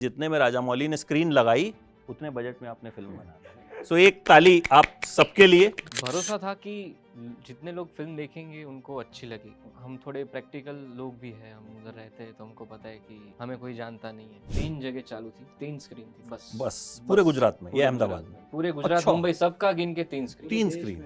जितने में राजामौली ने स्क्रीन लगाई उतने बजट में आपने फिल्म बना दी। सो एक ताली आप सबके लिए। भरोसा था कि जितने लोग फिल्म देखेंगे उनको अच्छी लगेगी। हम थोड़े प्रैक्टिकल लोग भी हैं, हम उधर रहते हैं तो हमको पता है कि हमें कोई जानता नहीं है। 3 जगह चालू थी, 3 स्क्रीन थी बस पूरे गुजरात में, ये अहमदाबाद में, पूरे गुजरात अच्छा। मुंबई सबका गिन के 3 स्क्रीन। 3 स्क्रीन।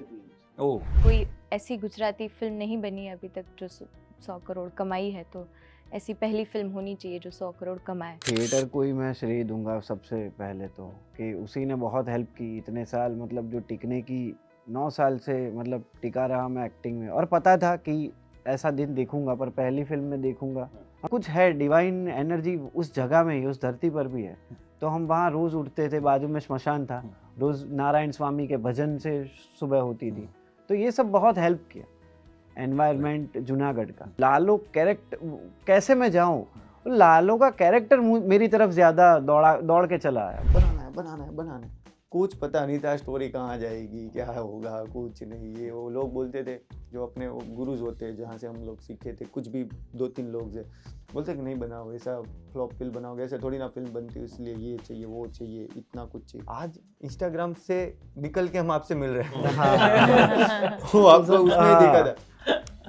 ओह, कोई ऐसी गुजराती फिल्म नहीं बनी अभी तक जो 100 करोड़ कमाई है, तो ऐसी पहली फिल्म होनी चाहिए जो 100 करोड़ कमाए। थिएटर को ही मैं श्रेय दूंगा सबसे पहले तो, कि उसी ने बहुत हेल्प की इतने साल, मतलब जो टिकने की 9 साल से मतलब टिका रहा मैं एक्टिंग में, और पता था कि ऐसा दिन देखूंगा, पर पहली फिल्म में देखूंगा। कुछ है डिवाइन एनर्जी उस जगह में ही, उस धरती पर भी है। तो हम वहाँ रोज़ उठते थे, बाजू में श्मशान था, रोज़ नारायण स्वामी के भजन से सुबह होती थी। तो ये सब बहुत हेल्प किया। एनवायरनमेंट जूनागढ़ का, लालो कैरेक्टर, कैसे मैं जाऊँ, लालो का कैरेक्टर मेरी तरफ ज़्यादा दौड़ के चला आया। बनाना है। कुछ पता नहीं था स्टोरी कहाँ जाएगी, क्या होगा, कुछ नहीं। ये वो लोग बोलते थे जो अपने वो गुरुज होते हैं जहाँ से हम लोग सीखे थे, कुछ भी 2-3 लोग से बोलते कि नहीं बनाओ, ऐसा फ्लॉप फिल्म बनाओगे, ऐसे थोड़ी ना फिल्म बनती है, इसलिए ये चाहिए वो चाहिए, इतना कुछ चाहिए। आज इंस्टाग्राम से निकल के हम आपसे मिल रहे हैं। वो आपको उसमें ही देखा था,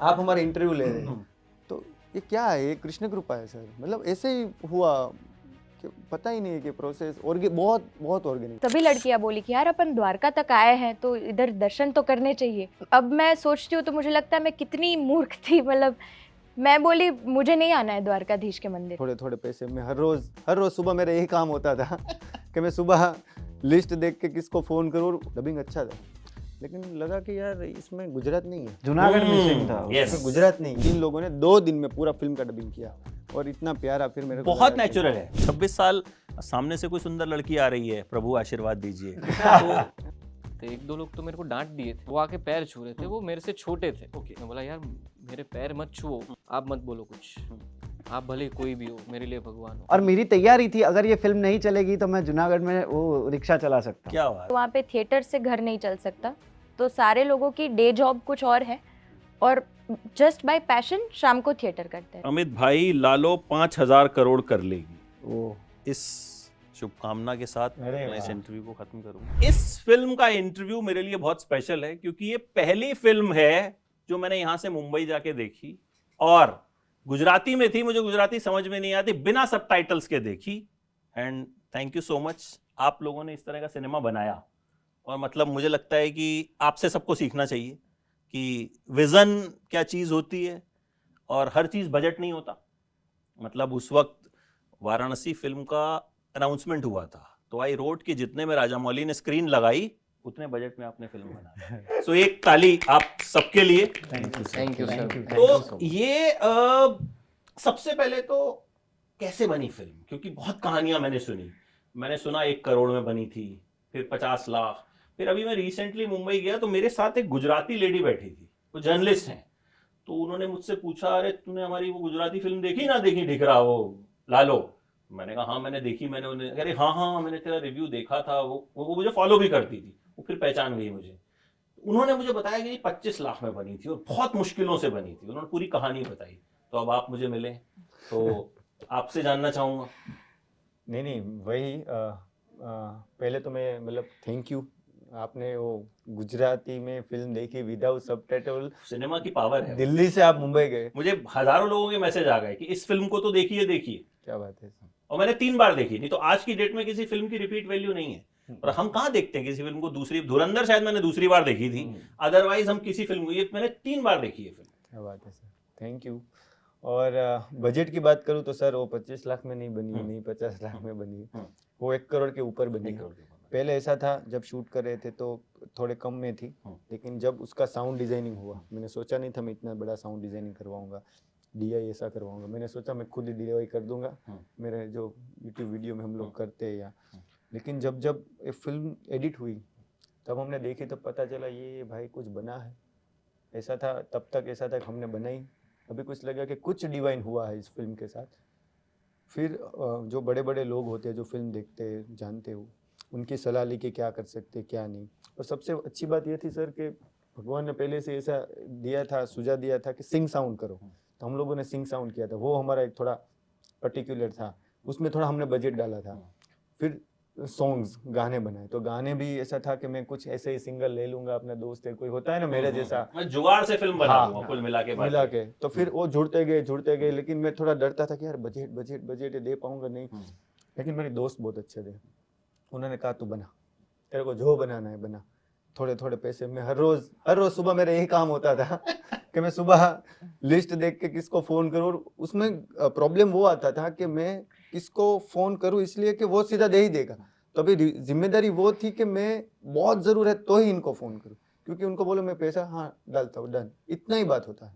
आप हमारा इंटरव्यू ले रहे हैं, तो ये क्या है, ये कृष्ण कृपा है सर। मतलब ऐसे ही हुआ, पता ही नहीं है कि प्रोसेस और बहुत ऑर्गेनिक। तभी लड़कियां बोली कि यार अपन द्वारका तक आए हैं तो इधर दर्शन तो करने चाहिए। अब मैं सोचती हूँ तो मुझे लगता है मैं कितनी मूर्ख थी। मतलब मैं बोली मुझे नहीं आना है द्वारकाधीश के मंदिर। थोड़े थोड़े पैसे में हर रोज सुबह मेरा यही काम होता था कि मैं सुबह लिस्ट देख के किसको फ़ोन करूँ। डबिंग अच्छा था, लेकिन लगा कि यार इसमें गुजरात नहीं है, जूनागढ़ मिसिंग था। इसमें गुजरात नहीं। 3 लोगों ने 2 दिन में पूरा फिल्म का डबिंग किया और इतना प्यारा फिर मेरे को बहुत लगा कि- नेचुरल है। 26 साल सामने से कोई सुंदर लड़की आ रही है, प्रभु आशीर्वाद दीजिए। तो 1-2 लोग तो मेरे को डांट दिए थे, वो आके पैर छू रहे थे, वो मेरे से छोटे थे। मैं बोला यार मेरे पैर मत छुओ, आप मत बोलो कुछ, आप भले कोई भी हो, मेरे लिए भगवान हो। और मेरी तैयारी थी, अगर ये फिल्म नहीं चलेगी तो मैं जूनागढ़ में वो रिक्शा चला सकता हूँ। क्या बात। वहाँ पे थिएटर से घर नहीं चल सकता, तो सारे लोगों की डे जॉब कुछ और है और जस्ट बाय पैशन शाम को थिएटर करते हैं। अमित भाई, लालो 5000 करोड़ कर लेगी। वो इस शुभकामना के साथ अरे मैं इस वाह। इंटरव्यू को खत्म करूंगा। इस फिल्म का इंटरव्यू मेरे लिए बहुत स्पेशल है क्योंकि ये पहली फिल्म है जो मैंने यहाँ से मुंबई जाके देखी और गुजराती में थी, मुझे गुजराती समझ में नहीं आती, बिना सबटाइटल्स के देखी। And thank you so much, आप लोगों ने इस तरह का सिनेमा बनाया। और मतलब मुझे लगता है कि आपसे सबको सीखना चाहिए कि विजन क्या चीज़ होती है और हर चीज़ बजट नहीं होता। मतलब उस वक्त वाराणसी फिल्म का अनाउंसमेंट हुआ था तो आई रोड कि जितने में राजामौली ने स्क्रीन लगाई उतने बजट में आपने फिल्म बना। सो एक ताली आप सबके लिए। Thank you sir. तो ये सबसे पहले तो कैसे बनी फिल्म, क्योंकि बहुत कहानियां मैंने सुना 1 करोड़ में बनी थी, फिर 50 लाख, फिर अभी मैं रिसेंटली मुंबई गया तो मेरे साथ एक गुजराती लेडी बैठी थी, वो जर्नलिस्ट हैं। तो उन्होंने मुझसे पूछा, अरे तूने हमारी वो गुजराती फिल्म देखी ना, देखी ढिकरा, वो लालो? मैंने कहा हाँ मैंने देखी। मैंने उन्हें, अरे हाँ मैंने तेरा रिव्यू देखा था। वो मुझे फॉलो भी करती थी, वो फिर पहचान गई मुझे। उन्होंने मुझे बताया कि 25 लाख में बनी थी और बहुत मुश्किलों से बनी थी। उन्होंने पूरी कहानी बताई। तो अब आप मुझे मिले तो आपसे जानना चाहूंगा। नहीं वही पहले तो मैं मतलब थैंक यू, आपने वो गुजराती में फिल्म देखी विदाउट सबटाइटल। सिनेमा की पावर है। दिल्ली से आप मुंबई गए, मुझे हजारों लोगों के मैसेज आ गए कि इस फिल्म को तो देखिए। क्या बात है। और मैंने 3 बार देखी थी। तो आज की डेट में किसी फिल्म की रिपीट वैल्यू नहीं है। और हम कहाँ देखते हैं किसी फिल्म को दूसरी? धुरंधर शायद मैंने दूसरी बार देखी थी, अदरवाइज हम किसी फिल्म को, ये मैंने 3 बार देखी है फिल्म। क्या बात है सर, थैंक यू। और बजट की बात करूँ तो सर वो 25 लाख में नहीं बनी, नहीं 50 लाख में बनी, वो 1 करोड़ के ऊपर बनी। पहले ऐसा था जब शूट कर रहे थे तो थोड़े कम में थी, लेकिन जब उसका साउंड डिजाइनिंग हुआ, मैंने सोचा नहीं था मैं इतना बड़ा साउंड डिजाइनिंग करवाऊंगा, डीआई ऐसा करवाऊंगा। मैंने सोचा मैं खुद ही डीआई कर दूंगा, मेरे जो यूट्यूब वीडियो में हम लोग करते हैं या। लेकिन जब ये फिल्म एडिट हुई तब हमने देखी तो पता चला ये भाई कुछ बना है। ऐसा था तब तक, ऐसा था कि हमने बनाई, अभी कुछ लगा कि कुछ डिवाइन हुआ है इस फिल्म के साथ। फिर जो बड़े बड़े लोग होते हैं जो फिल्म देखते हैं, जानते हो, उनकी सलाह ली कि क्या कर सकते क्या नहीं। और सबसे अच्छी बात ये थी सर कि भगवान ने पहले से ऐसा दिया था, सुझाव दिया था कि सिंग साउंड करो, तो हम लोगों ने सिंग साउंड किया था। वो हमारा एक थोड़ा पर्टिकुलर था, उसमें थोड़ा हमने बजट डाला था। फिर सॉन्ग्स गाने बनाए, तो गाने भी ऐसा था कि मैं कुछ ऐसे ही सिंगल ले लूंगा, अपना दोस्त है कोई होता है ना मेरे जैसा, मैं जुगाड़ से फिल्म बना हाँ, लूंगा कुल मिला के बात मिला ये। के। तो फिर वो जुड़ते गए, लेकिन मैं थोड़ा डरता था कि यार बजट बजट बजट दे पाऊंगा नहीं। लेकिन मेरे दोस्त बहुत अच्छे थे, उन्होंने कहा तू बना, तेरे को जो बनाना है बना, थोड़े थोड़े पैसे में। हर रोज सुबह मेरा यही काम होता था कि मैं सुबह लिस्ट देख के किसको फोन करूं, और उसमें प्रॉब्लम वो आता था कि मैं किसको फोन करूं इसलिए कि वो सीधा दे ही देगा। तो अभी जिम्मेदारी वो थी कि मैं बहुत जरूर है तो ही इनको फोन करूं, क्योंकि उनको बोलो मैं पैसा हाँ डालता हूँ, डन, इतना ही बात होता है।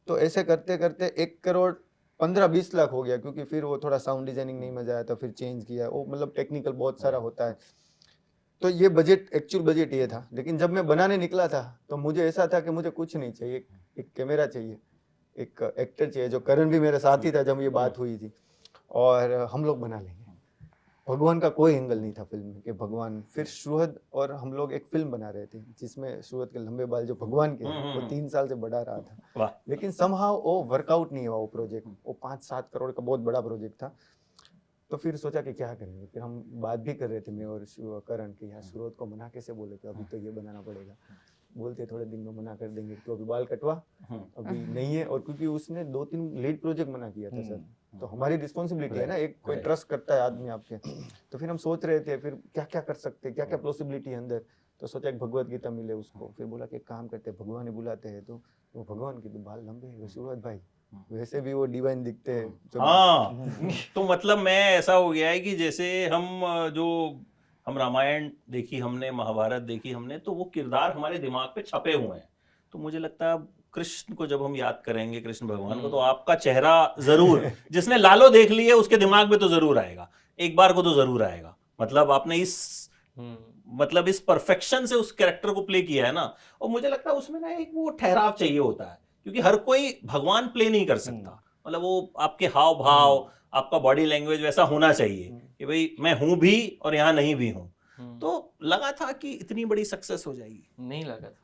तो ऐसे करते करते 1 करोड़ 15-20 लाख हो गया, क्योंकि फिर वो थोड़ा साउंड डिजाइनिंग नहीं मजा आया तो फिर चेंज किया, वो मतलब टेक्निकल बहुत सारा होता है। तो ये बजट, एक्चुअल बजट ये था। लेकिन जब मैं बनाने निकला था तो मुझे ऐसा था कि मुझे कुछ नहीं चाहिए, एक कैमरा चाहिए, एक एक्टर चाहिए, जो करण भी मेरे साथ ही था जब ये बात हुई थी, और हम लोग बना लेंगे। भगवान का कोई एंगल नहीं था फिल्म में कि भगवान। फिर सुहद और हम लोग एक फिल्म बना रहे थे जिसमें सुहद के लंबे बाल जो भगवान के हैं, वो 3 साल से बढ़ा रहा था, वाह। लेकिन समहाउ वो वर्कआउट नहीं हुआ वो प्रोजेक्ट। वो 5-7 करोड़ का बहुत बड़ा प्रोजेक्ट था। तो फिर सोचा कि क्या करेंगे। फिर हम बात भी कर रहे थे मैं और करण कि यार सुहद को मना कैसे बोले, कि अभी तो ये बनाना पड़ेगा। बोलते थोड़े दिन में मना कर देंगे, तो अभी बाल कटवा, अभी नहीं है। और क्योंकि उसने 2-3 लीड प्रोजेक्ट मना किया था सर, तो हमारी रिस्पॉन्सिबिलिटी है ना, एक कोई ट्रस्ट करता है आदमी आपके। तो फिर हम सोच रहे थे फिर क्या क्या कर सकते, क्या क्या पॉसिबिलिटी है अंदर। तो सोचा एक भगवत गीता मिले उसको। फिर बोला कि एक काम करते हैं, भगवान ही बुलाते हैं, तो वो भगवान की तो बाल लंबे है सूरज भाई, वैसे भी वो डिवाइन दिखते हैं जो। हाँ तो मतलब मैं ऐसा हो गया है कि जैसे हम रामायण देखी हमने, महाभारत देखी हमने, तो वो किरदार हमारे दिमाग पे छपे हुए हैं। तो मुझे लगता है कृष्ण को जब हम याद करेंगे, कृष्ण भगवान को, तो आपका चेहरा जरूर, जिसने लालो देख ली है उसके दिमाग में तो जरूर आएगा, एक बार को तो जरूर आएगा। मतलब आपने इस परफेक्शन से उस कैरेक्टर को प्ले किया है ना। और मुझे लगता है उसमें ना एक वो ठहराव चाहिए होता है, क्योंकि हर कोई भगवान प्ले नहीं कर सकता। मतलब वो आपके हाव भाव, आपका बॉडी लैंग्वेज वैसा होना चाहिए कि भाई मैं हूं भी और यहाँ नहीं भी हूं। तो लगा था कि इतनी बड़ी सक्सेस हो जाएगी? नहीं लगा था,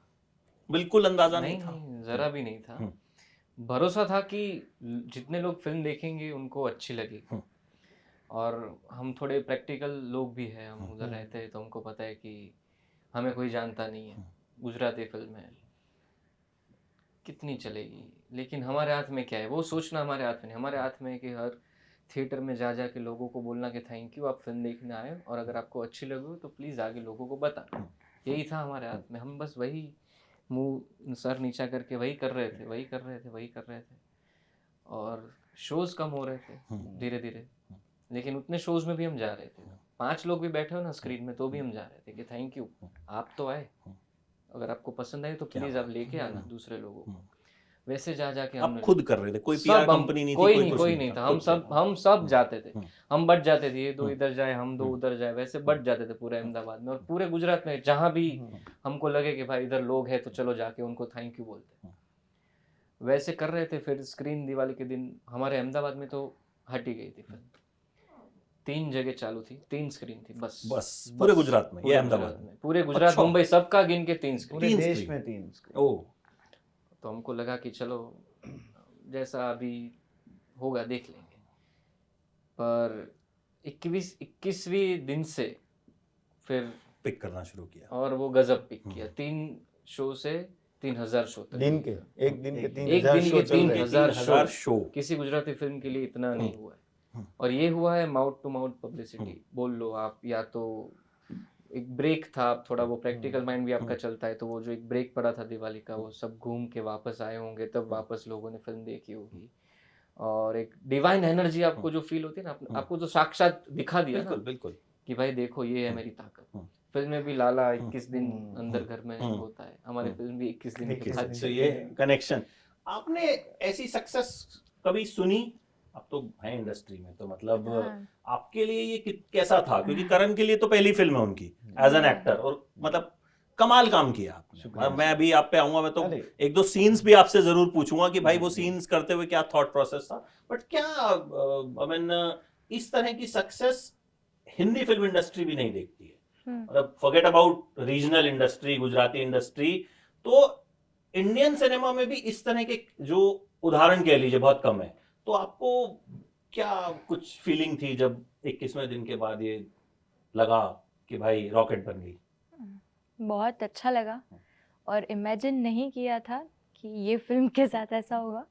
बिल्कुल अंदाजा नहीं था। जरा भी नहीं था। भरोसा था कि जितने लोग फिल्म देखेंगे उनको अच्छी लगेगी। और हम थोड़े प्रैक्टिकल लोग भी हैं, हम उधर रहते हैं तो हमको पता है कि हमें कोई जानता नहीं है, गुजराती फिल्म है, कितनी चलेगी। लेकिन हमारे हाथ में क्या है, वो सोचना हमारे हाथ में नहीं। हमारे हाथ में है कि हर थिएटर में जा के लोगों को बोलना कि थैंक यू, आप फिल्म देखने आए, और अगर आपको अच्छी लगे तो प्लीज़ आगे लोगों को बताना। यही था हमारे हाथ में। हम बस वही मुंह सर नीचा करके वही कर रहे थे। और शोज़ कम हो रहे थे धीरे धीरे, लेकिन उतने शोज़ में भी हम जा रहे थे। 5 लोग भी बैठे हो ना स्क्रीन में, तो भी हम जा रहे थे कि थैंक यू, आप तो आए, अगर आपको पसंद आए तो प्लीज़ आप लेके आना दूसरे लोगों को। वैसे जा के आप हमने खुद कर रहे थे, कोई पीआर कंपनी नहीं थी, कोई नहीं था। हम सब जाते थे, हम बट जाते थे, ये 2 इधर जाए, हम 2 उधर जाए, वैसे बट जाते थे पूरे अहमदाबाद में और पूरे गुजरात में। जहाँ भी हमको लगे कि भाई इधर लोग हैं तो चलो जाके उनको थैंक यू बोलते, वैसे कर रहे थे। फिर स्क्रीन दिवाली के दिन हमारे अहमदाबाद में तो हट ही गई थी फिल्म। 3 जगह चालू थी, 3 स्क्रीन थी बस पूरे गुजरात में, ये अहमदाबाद में, पूरे गुजरात मुंबई सबका गिन के 3 स्क्रीन, पूरे देश में 3 स्क्रीन। ओ तो हमको लगा कि चलो जैसा अभी होगा देख लेंगे। पर 21वें दिन से फिर पिक करना शुरू किया, और वो गजब पिक किया। 3 शो से 3000 शो तक, दिन के एक दिन के 3000 शो किसी गुजराती फिल्म के लिए इतना नहीं हुआ है। और ये हुआ है माउथ टू माउथ पब्लिसिटी बोल लो आप, या तो एक ब्रेक था, आप थोड़ा वो प्रैक्टिकल माइंड भी आपका चलता है, तो वो जो एक ब्रेक पड़ा था दिवाली का, वो सब घूम के वापस आए होंगे, तब वापस लोगों ने फिल्म देखी होगी। और एक डिवाइन एनर्जी आपको जो फील होती है ना, आपको तो साक्षात दिखा दिया ना बिल्कुल कि भाई देखो ये है मेरी ताकत। फिल्म में भी लाला 21 दिन अंदर घर में होता है, हमारी फिल्म भी 21 दिन के बाद। तो ये कनेक्शन, आपने ऐसी सक्सेस कभी सुनी? अब तो है इंडस्ट्री में, तो मतलब आपके लिए ये कैसा था? क्योंकि करण के लिए तो पहली फिल्म है उनकी एज एन एक्टर, और मतलब कमाल काम किया आपने। मैं अभी आप पे आऊंगा, मैं तो 1-2 सीन्स भी आपसे जरूर पूछूंगा कि भाई वो सीन्स करते हुए क्या थॉट प्रोसेस था। बट क्या आई मीन इस तरह की सक्सेस हिंदी फिल्म इंडस्ट्री भी नहीं देखती है। मतलब forget about regional industry, Gujarati industry, तो इंडियन सिनेमा में भी इस तरह के जो उदाहरण कह लीजिए बहुत कम है। तो आपको क्या कुछ फीलिंग थी जब 21वें दिन के बाद ये लगा कि भाई रॉकेट बन गई? बहुत अच्छा लगा और इमेजिन नहीं किया था कि ये फिल्म के साथ ऐसा होगा।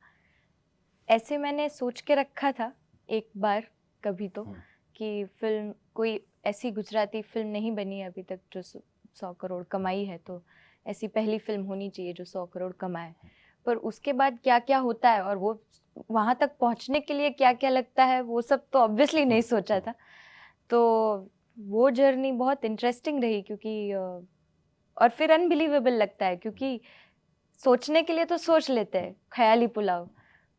ऐसे मैंने सोच के रखा था एक बार कभी तो कि फिल्म कोई ऐसी गुजराती फिल्म नहीं बनी है अभी तक जो 100 करोड़ कमाई है, तो ऐसी पहली फिल्म होनी चाहिए जो 100 करोड़ कमाए। पर उसके बाद क्या क्या होता है और वो वहाँ तक पहुँचने के लिए क्या क्या लगता है वो सब तो ऑब्वियसली नहीं सोचा था। तो वो जर्नी बहुत इंटरेस्टिंग रही क्योंकि और फिर अनबिलीवेबल लगता है क्योंकि सोचने के लिए तो सोच लेते हैं ख्याली पुलाव,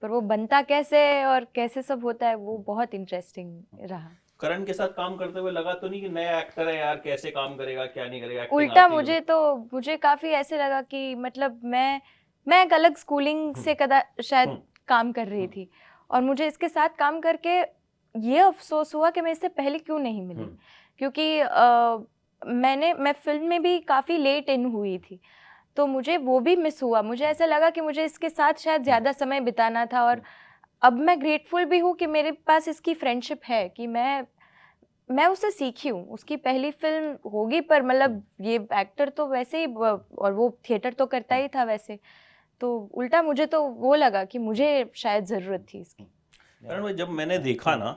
पर वो बनता कैसे और कैसे सब होता है वो बहुत इंटरेस्टिंग रहा। करण के साथ काम करते हुए लगा तो नहीं कि नया एक्टर है यार, कैसे काम करेगा क्या नहीं करेगा? acting उल्टा आती है मुझे काफी ऐसे लगा कि मतलब मैं एक अलग स्कूलिंग से शायद काम कर रही थी और मुझे इसके साथ काम करके ये अफसोस हुआ कि मैं इससे पहले क्यों नहीं मिली, क्योंकि मैं फिल्म में भी काफ़ी लेट इन हुई थी तो मुझे वो भी मिस हुआ। मुझे ऐसा लगा कि मुझे इसके साथ शायद ज़्यादा समय बिताना था और अब मैं ग्रेटफुल भी हूँ कि मेरे पास इसकी फ्रेंडशिप है कि मैं उससे सीखी हूँ। उसकी पहली फिल्म होगी पर मतलब ये एक्टर तो वैसे ही और वो थिएटर तो करता ही था वैसे, तो उल्टा मुझे तो वो लगा कि मुझे शायद ज़रूरत थी इसकी। करण भाई जब मैंने देखा ना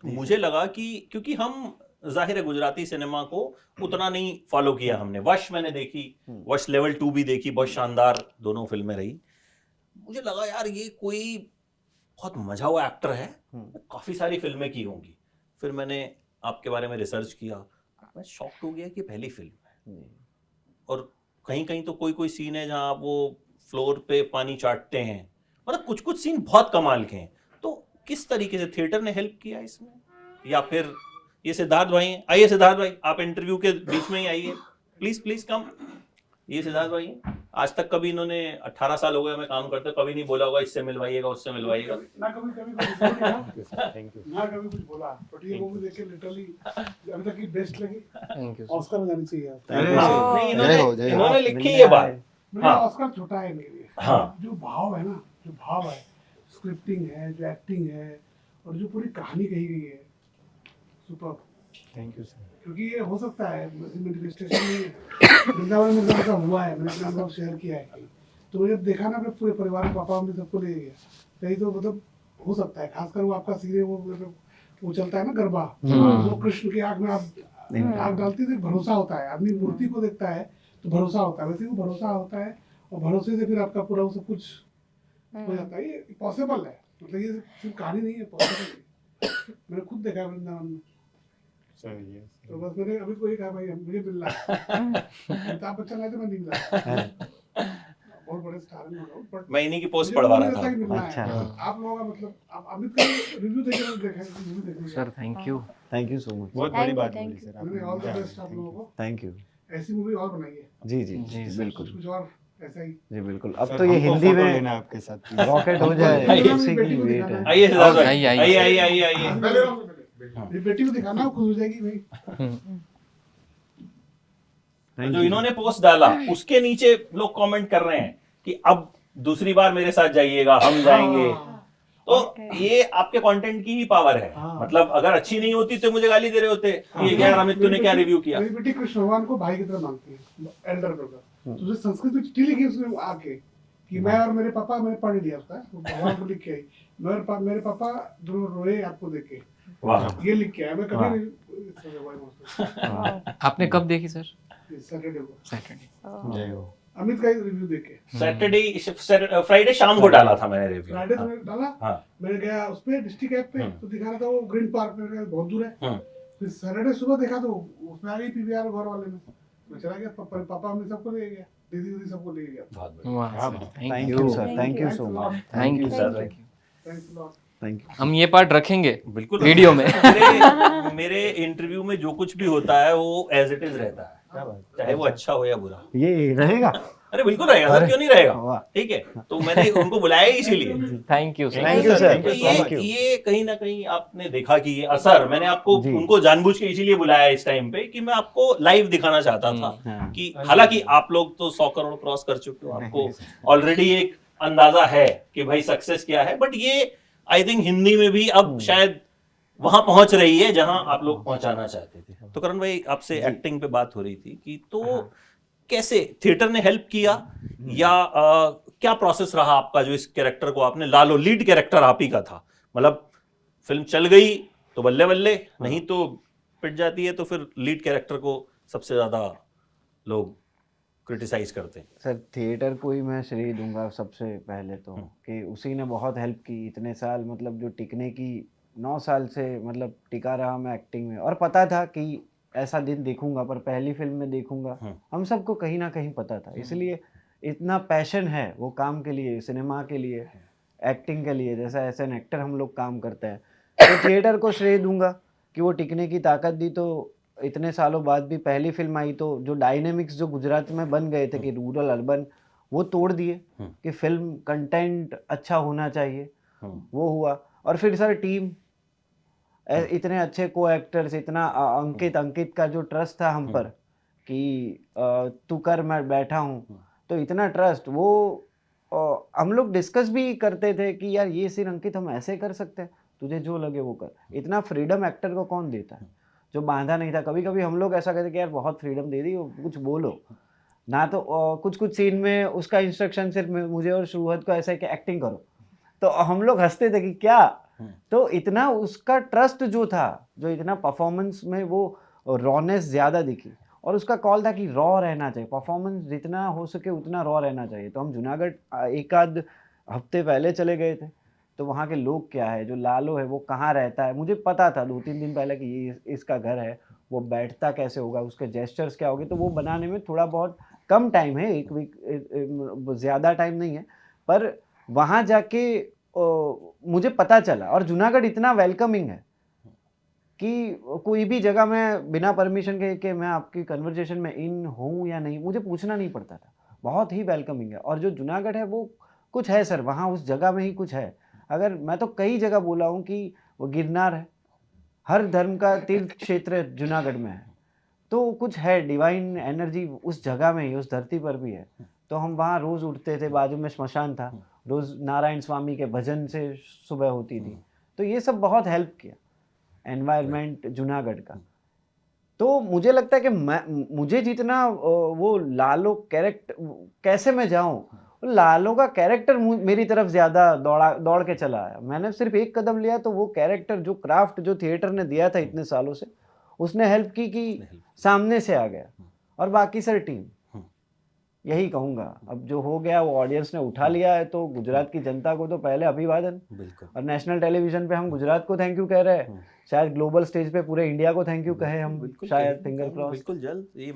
तो मुझे लगा कि क्योंकि हम जाहिर है गुजराती सिनेमा को उतना नहीं फॉलो किया हमने। वश मैंने देखी, वश लेवल 2 भी देखी, बहुत शानदार दोनों फिल्में रही। मुझे लगा यार ये कोई बहुत मजा हुआ एक्टर है, काफी सारी फिल्में की होंगी। फिर मैंने आपके बारे में रिसर्च किया, मैं शॉक्ड हो गया कि पहली फिल्म है और कहीं कहीं तो कोई सीन है जहां आप वो फ्लोर पे पानी चाटते हैं, मतलब कुछ कुछ सीन बहुत कमाल के हैं। तो किस तरीके से थिएटर ने हेल्प किया इसमें, या फिर ये सिद्धार्थ भाई हैं? आइए सिद्धार्थ भाई, आप इंटरव्यू के बीच में ही आइए, प्लीज प्लीज कम। ये सिद्धार्थ भाई हैं, आज तक कभी इन्होंने 18 साल हो गए हमें काम करते, कभी नहीं बोला होगा इससे मिलवाइएगा उससे मिलवाइएगा। ना कभी कुछ बोला, बट ये मूवी देख के लिटरली अभी तक की बेस्ट लगी। Thank you. ऑस्कर में जानी चाहिए। नहीं, इन्होंने लिखी ये बात। मेरा हाँ। ऑस्कर छोटा है इनके लिए। हाँ। जो भाव है ना, जो भाव है, स्क्रिप्टिंग है, जो एक्टिंग है और जो पूरी कहानी कही गई है, सुपर। Thank you sir. क्योंकि ये हो सकता है मैनिफेस्टेशन में वृंदावन में ऐसा हुआ है, मैंने अपने अनुभव शेयर किया है कहीं, तो मुझे देखा ना अपने पूरे परिवार में, पापा मम्मी सबको ले गया कहीं, तो मतलब हो सकता है। खासकर वो आपका सीधे वो चलता है ना गरबा, वो कृष्ण की आँख में आप आँख डालती तो भरोसा होता है। आदमी मूर्ति को देखता है तो भरोसा होता है, वैसे वो भरोसा होता है और भरोसे से फिर आपका पूरा सब कुछ हो जाता है। ये पॉसिबल है, मतलब ये सिर्फ कहानी नहीं है, पॉसिबल है। मैंने खुद देखा है वृंदावन में। तो बस मैंने अभी कोई कहा भाई मुझे मिल रहा है, अमिताभ बच्चन आए थे मैं नहीं मिला, बहुत बड़े स्टार हैं, बट मैं इन्हीं की पोस्ट पढ़वा रहा था। अच्छा। आप लोगों का मतलब आप अमित का रिव्यू देखे देखा है, मूवी देखने sir thank you so much. बहुत Thank बड़ी you, बात thank बोली you. सर मैंने ऑल द आपने। बेस्ट आप लोगों को, थैंक यू। ऐसी मूवी और बनाइए, जी जी, सर। बिल्कुल कुछ और ऐसा ही। जी बिल्कुल। सर, अब तो ये हमको हिंदी फोटो में लेना है आपके साथ। रॉकेट हो जाए, आइए, उसी की वेट है। आइए सिद्धार्थ भाई, आइए, आइए आइए। आइए आइए आइए। पहले रहो, पहले। ये बेटी को दिखाना, वो खुश हो जाएगी भाई। जो इन्होंने पोस्ट डाला उसके नीचे लोग कमेंट कर रहे हैं कि अब दूसरी बार मेरे साथ जाइएगा, हम जाएंगे। तो ये आपके कंटेंट की ही पावर है। हाँ। मतलब अगर अच्छी नहीं होती तो मुझे गाली दे रहे होते कि ये यार अमित तूने क्या रिव्यू किया। मेरी बेटी कृष्ण भगवान को भाई की तरह मानती है, एल्डर ब्रदर। तो उसे संस्कृत में चिट्ठी लिखी उसने आके कि मैं और मेरे पापा, मैंने पढ़ लिया उसका, वो भगवान को लिख के आई, मेरे पापा दोनों रोए आपको देख के, वाह। ये लिख के आया। मैं वाह। कभी आपने कब देखी सर? सैटरडे को सैटरडे। जय हो। अमित का रिव्यू देख के, सैटरडे फ्राइडे शाम को डाला था मैंने रिव्यू। फ्राइडे तो मैंने डाला, हाँ। मैंने गया उस पे डिस्ट्रिक्ट ऐप पे, तो दिखा रहा था वो ग्रीन पार्क में, बहुत दूर है। फिर सैटरडे सुबह देखा तो उसमें आ गई पीवीआर घर वाले में, मैं चला गया, पापा मम्मी सबको ले गया, दीदी सबको ले गया। बहुत बढ़िया। वाह thank you sir, thank you so much. Thank you sir. Thanks a lot. Thank you. हम ये पार्ट रखेंगे बिल्कुल वीडियो में। मेरे इंटरव्यू में जो कुछ भी होता है वो एज इट इज रहता है, क्या बात। चाहे वो अच्छा हो या बुरा। ये रहेगा। अरे बिल्कुल रहेगा सर, क्यों नहीं रहेगा। वाह। ठीक है, तो मैंने उनको बुलाया ही इसीलिए। Thank you sir. Thank you, sir. तो Thank you. ये कहीं ना कहीं आपने देखा कि ये असर, मैंने आपको जी। उनको जानबूझ के इसीलिए बुलाया इस टाइम पे कि मैं आपको लाइव दिखाना चाहता था हाँ। कि हालांकि आप लोग तो 100 करोड़ क्रॉस कर चुके हो, आपको ऑलरेडी एक अंदाजा है कि भाई सक्सेस क्या है, बट ये आई थिंक हिंदी में भी अब शायद वहां पहुंच रही है जहां आप लोग पहुंचाना चाहते थे। तो करण भाई आपसे जी। एक्टिंग पे बात हो रही थी कि तो हाँ। कैसे थिएटर ने हेल्प किया या क्या प्रोसेस रहा आपका जो इस कैरेक्टर को आपने लालो लीड कैरेक्टर आप ही का था, मतलब फिल्म चल गई तो बल्ले बल्ले, नहीं तो पिट जाती है तो फिर लीड कैरेक्टर को सबसे ज्यादा लोग क्रिटिसाइज करते हैं। सर थिएटर को ही मैं श्रेय दूंगा सबसे पहले तो, कि उसी ने बहुत हेल्प की इतने साल, मतलब जो टिकने की 9 साल से मतलब टिका रहा मैं एक्टिंग में। और पता था कि ऐसा दिन देखूंगा, पर पहली फिल्म में देखूंगा, हम सबको कहीं ना कहीं पता था। इसलिए इतना पैशन है वो काम के लिए, सिनेमा के लिए, एक्टिंग के लिए, जैसा एज एन एक्टर हम लोग काम करते हैं। तो थिएटर को श्रेय दूंगा कि वो टिकने की ताकत दी। तो इतने सालों बाद भी पहली फिल्म आई तो जो डायनेमिक्स जो गुजरात में बन गए थे कि रूरल अर्बन, वो तोड़ दिए कि फिल्म कंटेंट अच्छा होना चाहिए, वो हुआ। और फिर सर टीम, इतने अच्छे को एक्टर्स, इतना अंकित का जो ट्रस्ट था हम पर कि तू कर मैं बैठा हूँ, तो इतना ट्रस्ट वो हम लोग डिस्कस भी करते थे कि यार ये सीन अंकित हम ऐसे कर सकते हैं, तुझे जो लगे वो कर। इतना फ्रीडम एक्टर को कौन देता है, जो बांधा नहीं था। कभी कभी हम लोग ऐसा कहते कि यार बहुत फ्रीडम दे दी, कुछ बोलो ना। तो कुछ कुछ सीन में उसका इंस्ट्रक्शन सिर्फ मुझे और शुरुआत को ऐसा है कि एक्टिंग करो, तो हम लोग हंसते थे कि क्या। तो इतना उसका ट्रस्ट जो था, जो इतना परफॉर्मेंस में वो रॉनेस ज़्यादा दिखी। और उसका कॉल था कि रॉ रहना चाहिए, परफॉर्मेंस जितना हो सके उतना रॉ रहना चाहिए। तो हम जूनागढ़ एक आध हफ्ते पहले चले गए थे, तो वहाँ के लोग क्या है, जो लालो है वो कहाँ रहता है, मुझे पता था 2-3 दिन पहले कि ये इसका घर है, वो बैठता कैसे होगा, उसके जेस्चर्स क्या होंगे। तो वो बनाने में थोड़ा बहुत कम टाइम है, 1 वीक ज़्यादा टाइम नहीं है, पर वहाँ जाके मुझे पता चला। और जूनागढ़ इतना वेलकमिंग है कि कोई भी जगह मैं बिना परमिशन के कि मैं आपकी कन्वर्सेशन में इन हूँ या नहीं, मुझे पूछना नहीं पड़ता था। बहुत ही वेलकमिंग है। और जो जूनागढ़ है वो कुछ है सर, वहाँ उस जगह में ही कुछ है। अगर मैं तो कई जगह बोला हूँ कि वो गिरनार है, हर धर्म का तीर्थ क्षेत्र जूनागढ़ में है, तो कुछ है डिवाइन एनर्जी उस जगह में ही, उस धरती पर भी है। तो हम वहाँ रोज़ उठते थे, बाजू में श्मशान था, रोज़ नारायण स्वामी के भजन से सुबह होती थी। तो ये सब बहुत हेल्प किया एनवायरनमेंट जूनागढ़ का। तो मुझे लगता है कि मुझे जितना वो लालो कैरेक्टर कैसे मैं जाऊँ, लालो का कैरेक्टर मेरी तरफ ज़्यादा दौड़ के चला आया। मैंने सिर्फ एक कदम लिया तो वो कैरेक्टर, जो क्राफ्ट जो थिएटर ने दिया था इतने सालों से, उसने हेल्प की कि सामने से आ गया। और बाकी सर टीम, यही कहूँगा। अब जो हो गया वो ऑडियंस ने उठा लिया है, तो गुजरात की जनता को तो पहले अभिवादन। और नेशनल टेलीविजन पे हम गुजरात को थैंक यू कह रहे हैं, शायद ग्लोबल स्टेज पे पूरे इंडिया को थैंक यू कहे हम, शायद फिंगर क्रॉस। बिल्कुल जल्द ये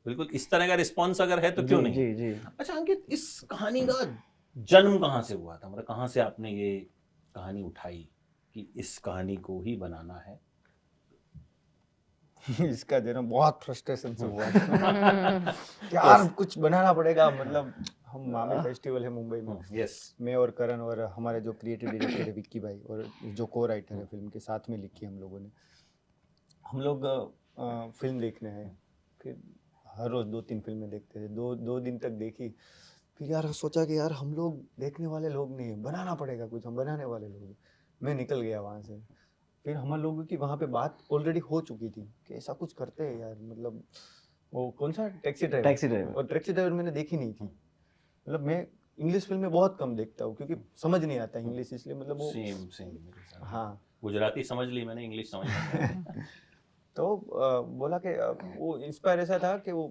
बिल्कुल इस तरह का रिस्पॉन्स अगर है तो क्यों नहीं। जी जी। अच्छा अंकित, इस कहानी का जन्म कहाँ से हुआ था, मतलब कहाँ से आपने ये कहानी उठाई कि इस कहानी को ही बनाना है? इसका जन्म बहुत फ्रस्ट्रेशन से हुआ था यार, कुछ बनाना पड़ेगा। मतलब हम मामे फेस्टिवल है मुंबई में, यस, मैं और करण और हमारे जो क्रिएटिव डायरेक्टर है विक्की भाई, और जो को राइटर है फिल्म के, साथ में लिखी हम लोगों ने। हम लोग फिल्म देखने आए, फिर हर रोज 2-3 फिल्में देखते थे। दो दिन तक देखी, फिर यार सोचा कि यार हम लोग देखने वाले लोग नहीं है, बनाना पड़ेगा कुछ, हम बनाने वाले लोग हैं। मैं निकल गया वहाँ से। फिर हम लोगों की वहाँ पे बात ऑलरेडी हो चुकी थी कि ऐसा कुछ करते हैं यार। मतलब वो कौन सा टैक्सी ड्राइवर, और टैक्सी ड्राइवर मैंने देखी नहीं थी। मतलब मैं इंग्लिश फिल्में बहुत कम देखता हूँ क्योंकि समझ नहीं आता इंग्लिश, इसलिए मतलब वो सेम हाँ गुजराती समझ ली मैंने, इंग्लिश समझ नहीं। तो बोला कि वो इंस्पायर ऐसा था कि वो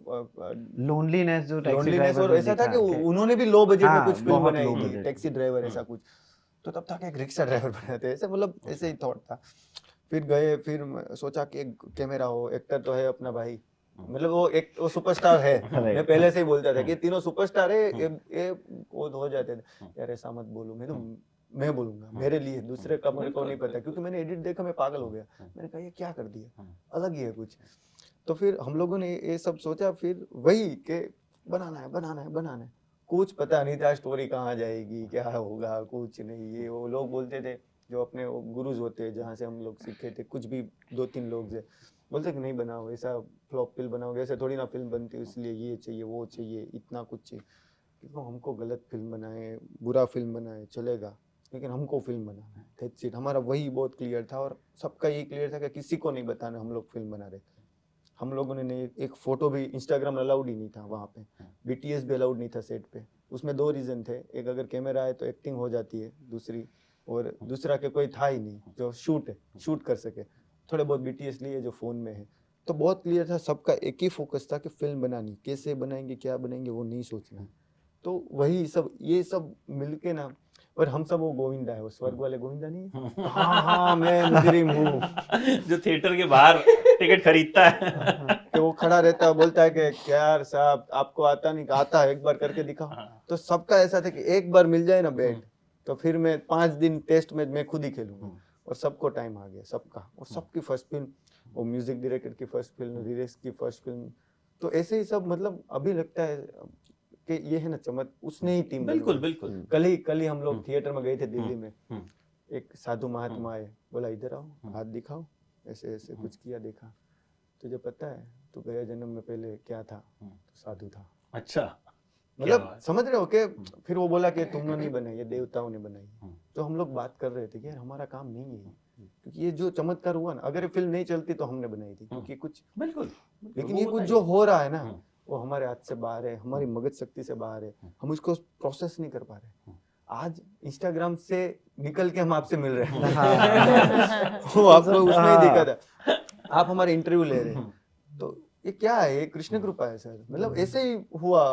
लोनलीनेस जो टैक्सी लोनलीनेस, ड्राइवर और में ऐसा था दिखा कि है। उन्होंने भी लो बजट में हाँ, कुछ फिल्म बहुत बनाई low थी, budget। टैक्सी ड्राइवर ऐसा कुछ। तो तब था कि एक रिक्शा ड्राइवर बनाते, ऐसे मतलब ऐसे ही थॉट था। फिर गए, फिर सोचा कि एक कैमरा हो, एक्टर तो है अपना भाई, मतलब वो सुपरस्टार है। मैं पहले से ही बोलता था कि तीनों सुपरस्टार है, ये वो हो जाते थे। यार ऐसा मत बोलो, मैं बोलूंगा, मेरे लिए, दूसरे का मेरे को नहीं पता, क्योंकि मैंने एडिट देखा मैं पागल हो गया। मैंने कहा ये क्या कर दिया, अलग ही है कुछ। तो फिर हम लोगों ने ये सब सोचा, फिर वही कि बनाना है। कुछ पता नहीं था स्टोरी कहाँ जाएगी, क्या होगा, कुछ नहीं। ये वो लोग बोलते थे, जो अपने गुरुज होते हैं जहाँ से हम लोग सीखे थे, कुछ भी 2-3 लोग से बोलते कि नहीं बनाओ, ऐसा फ्लॉप फिल्म बनाओगे, ऐसे थोड़ी ना फिल्म बनती, इसलिए ये चाहिए, वो चाहिए, इतना कुछ चाहिए। क्योंकि हमको गलत फिल्म बनाए, बुरा फिल्म बनाए चलेगा, लेकिन हमको फिल्म बनाना है, दैट्स इट। हमारा वही बहुत क्लियर था और सबका यही क्लियर था कि किसी को नहीं बताना हम लोग फिल्म बना रहे थे। हम लोगों ने नहीं, एक फोटो भी इंस्टाग्राम अलाउड ही नहीं था वहाँ पे, BTS भी अलाउड नहीं था सेट पे। उसमें 2 रीज़न थे, एक अगर कैमरा है तो एक्टिंग हो जाती है, दूसरी और दूसरा कि कोई था ही नहीं जो शूट कर सके। थोड़े बहुत BTS लिए जो फ़ोन में है, तो बहुत क्लियर था, सबका एक ही फोकस था कि फिल्म बनानी, कैसे बनाएंगे क्या बनाएंगे वो नहीं सोचना है। तो वही सब ये सब मिलके ना, और हम सब वो गोविंदा है, वो स्वर्ग वाले गोविंदा नहीं है? हाँ मैं मुजरिम हूँ जो थिएटर के बाहर टिकट खरीदता है। कि वो खड़ा रहता है, बोलता है कि क्या यार साहब आपको आता नहीं, आता है एक बार करके दिखाओ। तो सबका ऐसा था कि एक बार मिल जाए ना बैट, तो फिर मैं 5 दिन टेस्ट मैच मैं खुद ही खेलूंगा। और सबको टाइम आ गया, सबका, और सबकी फर्स्ट फिल्म, वो म्यूजिक डायरेक्टर की फर्स्ट फिल्म, रिरेश की फर्स्ट फिल्म। तो ऐसे ही सब, मतलब अभी लगता है कि ये है ना चमक, उसने ही टीम बिल्कुल बिल्कुल। कल ही हम लोग थिएटर में गए थे दिल्ली में, एक साधु महात्मा आए, बोला इधर आओ, हाथ दिखाओ, ऐसे ऐसे कुछ किया, देखा, तुझे पता है तू गए जन्म में पहले क्या था? तो साधु था। अच्छा, मतलब समझ रहे हो कि फिर वो बोला कि तुमने नहीं बनाई, ये देवताओं ने बनाई। तो हम लोग बात कर रहे थे कि यार हमारा काम नहीं है, क्योंकि ये जो चमत्कार हुआ ना, अगर ये फिल्म नहीं चलती तो हमने बनाई थी, क्योंकि कुछ बिल्कुल। लेकिन ये कुछ जो हो रहा है ना, वो हमारे हाथ से बाहर है, हमारी मगज शक्ति से बाहर है, हम इसको प्रोसेस नहीं कर पा रहे। आज इंस्टाग्राम से निकल के हम आपसे मिल रहे हैं वो आप लोग उसमें ही देखा था, आप हमारे इंटरव्यू ले रहे हैं, तो ये क्या है? ये कृष्ण कृपा है सर। मतलब ऐसे ही हुआ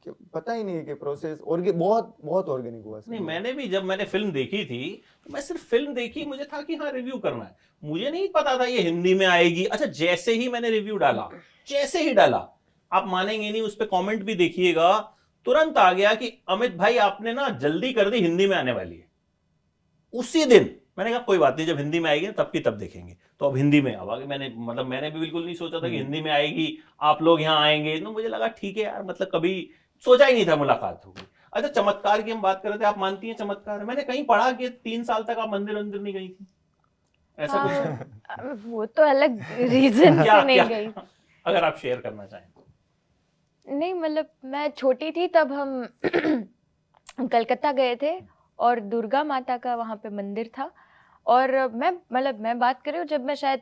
कि पता ही नहीं है कि प्रोसेस बहुत बहुत ऑर्गेनिक हुआ। नहीं, मैंने भी जब मैंने फिल्म देखी थी तो मैं सिर्फ फिल्म देखी, मुझे था कि हाँ रिव्यू करना है, मुझे नहीं पता था ये हिंदी में आएगी। अच्छा, जैसे ही मैंने रिव्यू डाला, जैसे ही डाला, आप मानेंगे नहीं, उस पर कॉमेंट भी देखिएगा, तुरंत आ गया कि अमित भाई आपने ना जल्दी कर दी, हिंदी में आने वाली है। उसी दिन मैंने कहा कोई बात नहीं, जब हिंदी में आएगी ना तब की तब देखेंगे। तो अब हिंदी में अब मैंने भी बिल्कुल नहीं सोचा था कि हिंदी में आएगी, आप लोग यहाँ आएंगे। तो मुझे लगा ठीक है यार, मतलब कभी सोचा ही नहीं था मुलाकात होगी। अच्छा, चमत्कार की हम बात कर रहे थे, आप मानती हैं चमत्कार? मैंने कहीं पढ़ा कि 3 साल तक आप मंदिर नहीं गई थी, ऐसा कुछ है? वो तो अलग रीजन से नहीं गई। अगर आप शेयर करना चाहें। नहीं, मतलब मैं छोटी थी तब हम कलकत्ता गए थे और दुर्गा माता का वहाँ पे मंदिर था, और मैं बात कर रही हूँ जब मैं शायद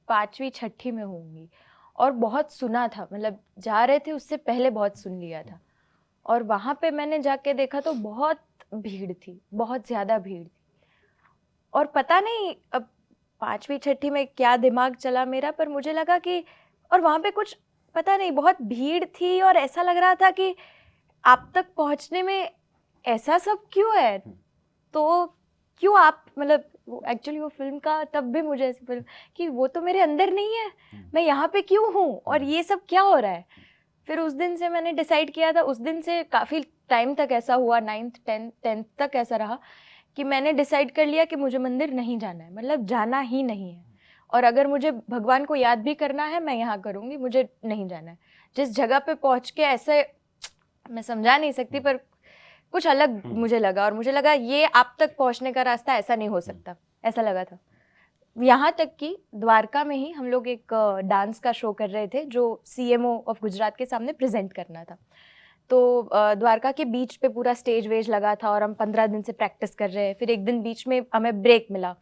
5वीं 6ठी में होंगी, और बहुत सुना था, मतलब जा रहे थे उससे पहले बहुत सुन लिया था। और वहाँ पे मैंने जाके देखा तो बहुत भीड़ थी, बहुत ज़्यादा भीड़ थी। और पता नहीं अब 5वीं 6ठी में क्या दिमाग चला मेरा, पर मुझे लगा कि, और वहाँ पे कुछ पता नहीं बहुत भीड़ थी और ऐसा लग रहा था कि आप तक पहुँचने में ऐसा सब क्यों है, तो क्यों आप, मतलब एक्चुअली वो फिल्म का तब भी मुझे ऐसी फिल्म कि वो तो मेरे अंदर नहीं है, मैं यहाँ पे क्यों हूँ और ये सब क्या हो रहा है। फिर उस दिन से मैंने डिसाइड किया था, उस दिन से काफ़ी टाइम तक ऐसा हुआ, 9th 10th तक ऐसा रहा कि मैंने डिसाइड कर लिया कि मुझे मंदिर नहीं जाना है, मतलब जाना ही नहीं है। और अगर मुझे भगवान को याद भी करना है मैं यहाँ करूँगी, मुझे नहीं जाना है। जिस जगह पे पहुँच के ऐसे मैं समझा नहीं सकती, पर कुछ अलग मुझे लगा, और मुझे लगा ये आप तक पहुँचने का रास्ता ऐसा नहीं हो सकता, ऐसा लगा था। यहाँ तक कि द्वारका में ही हम लोग एक डांस का शो कर रहे थे जो CMO ऑफ गुजरात के सामने प्रेजेंट करना था। तो द्वारका के बीच पे पूरा स्टेज वेज लगा था और हम 15 दिन से प्रैक्टिस कर रहे हैं। फिर एक दिन बीच में हमें ब्रेक मिला,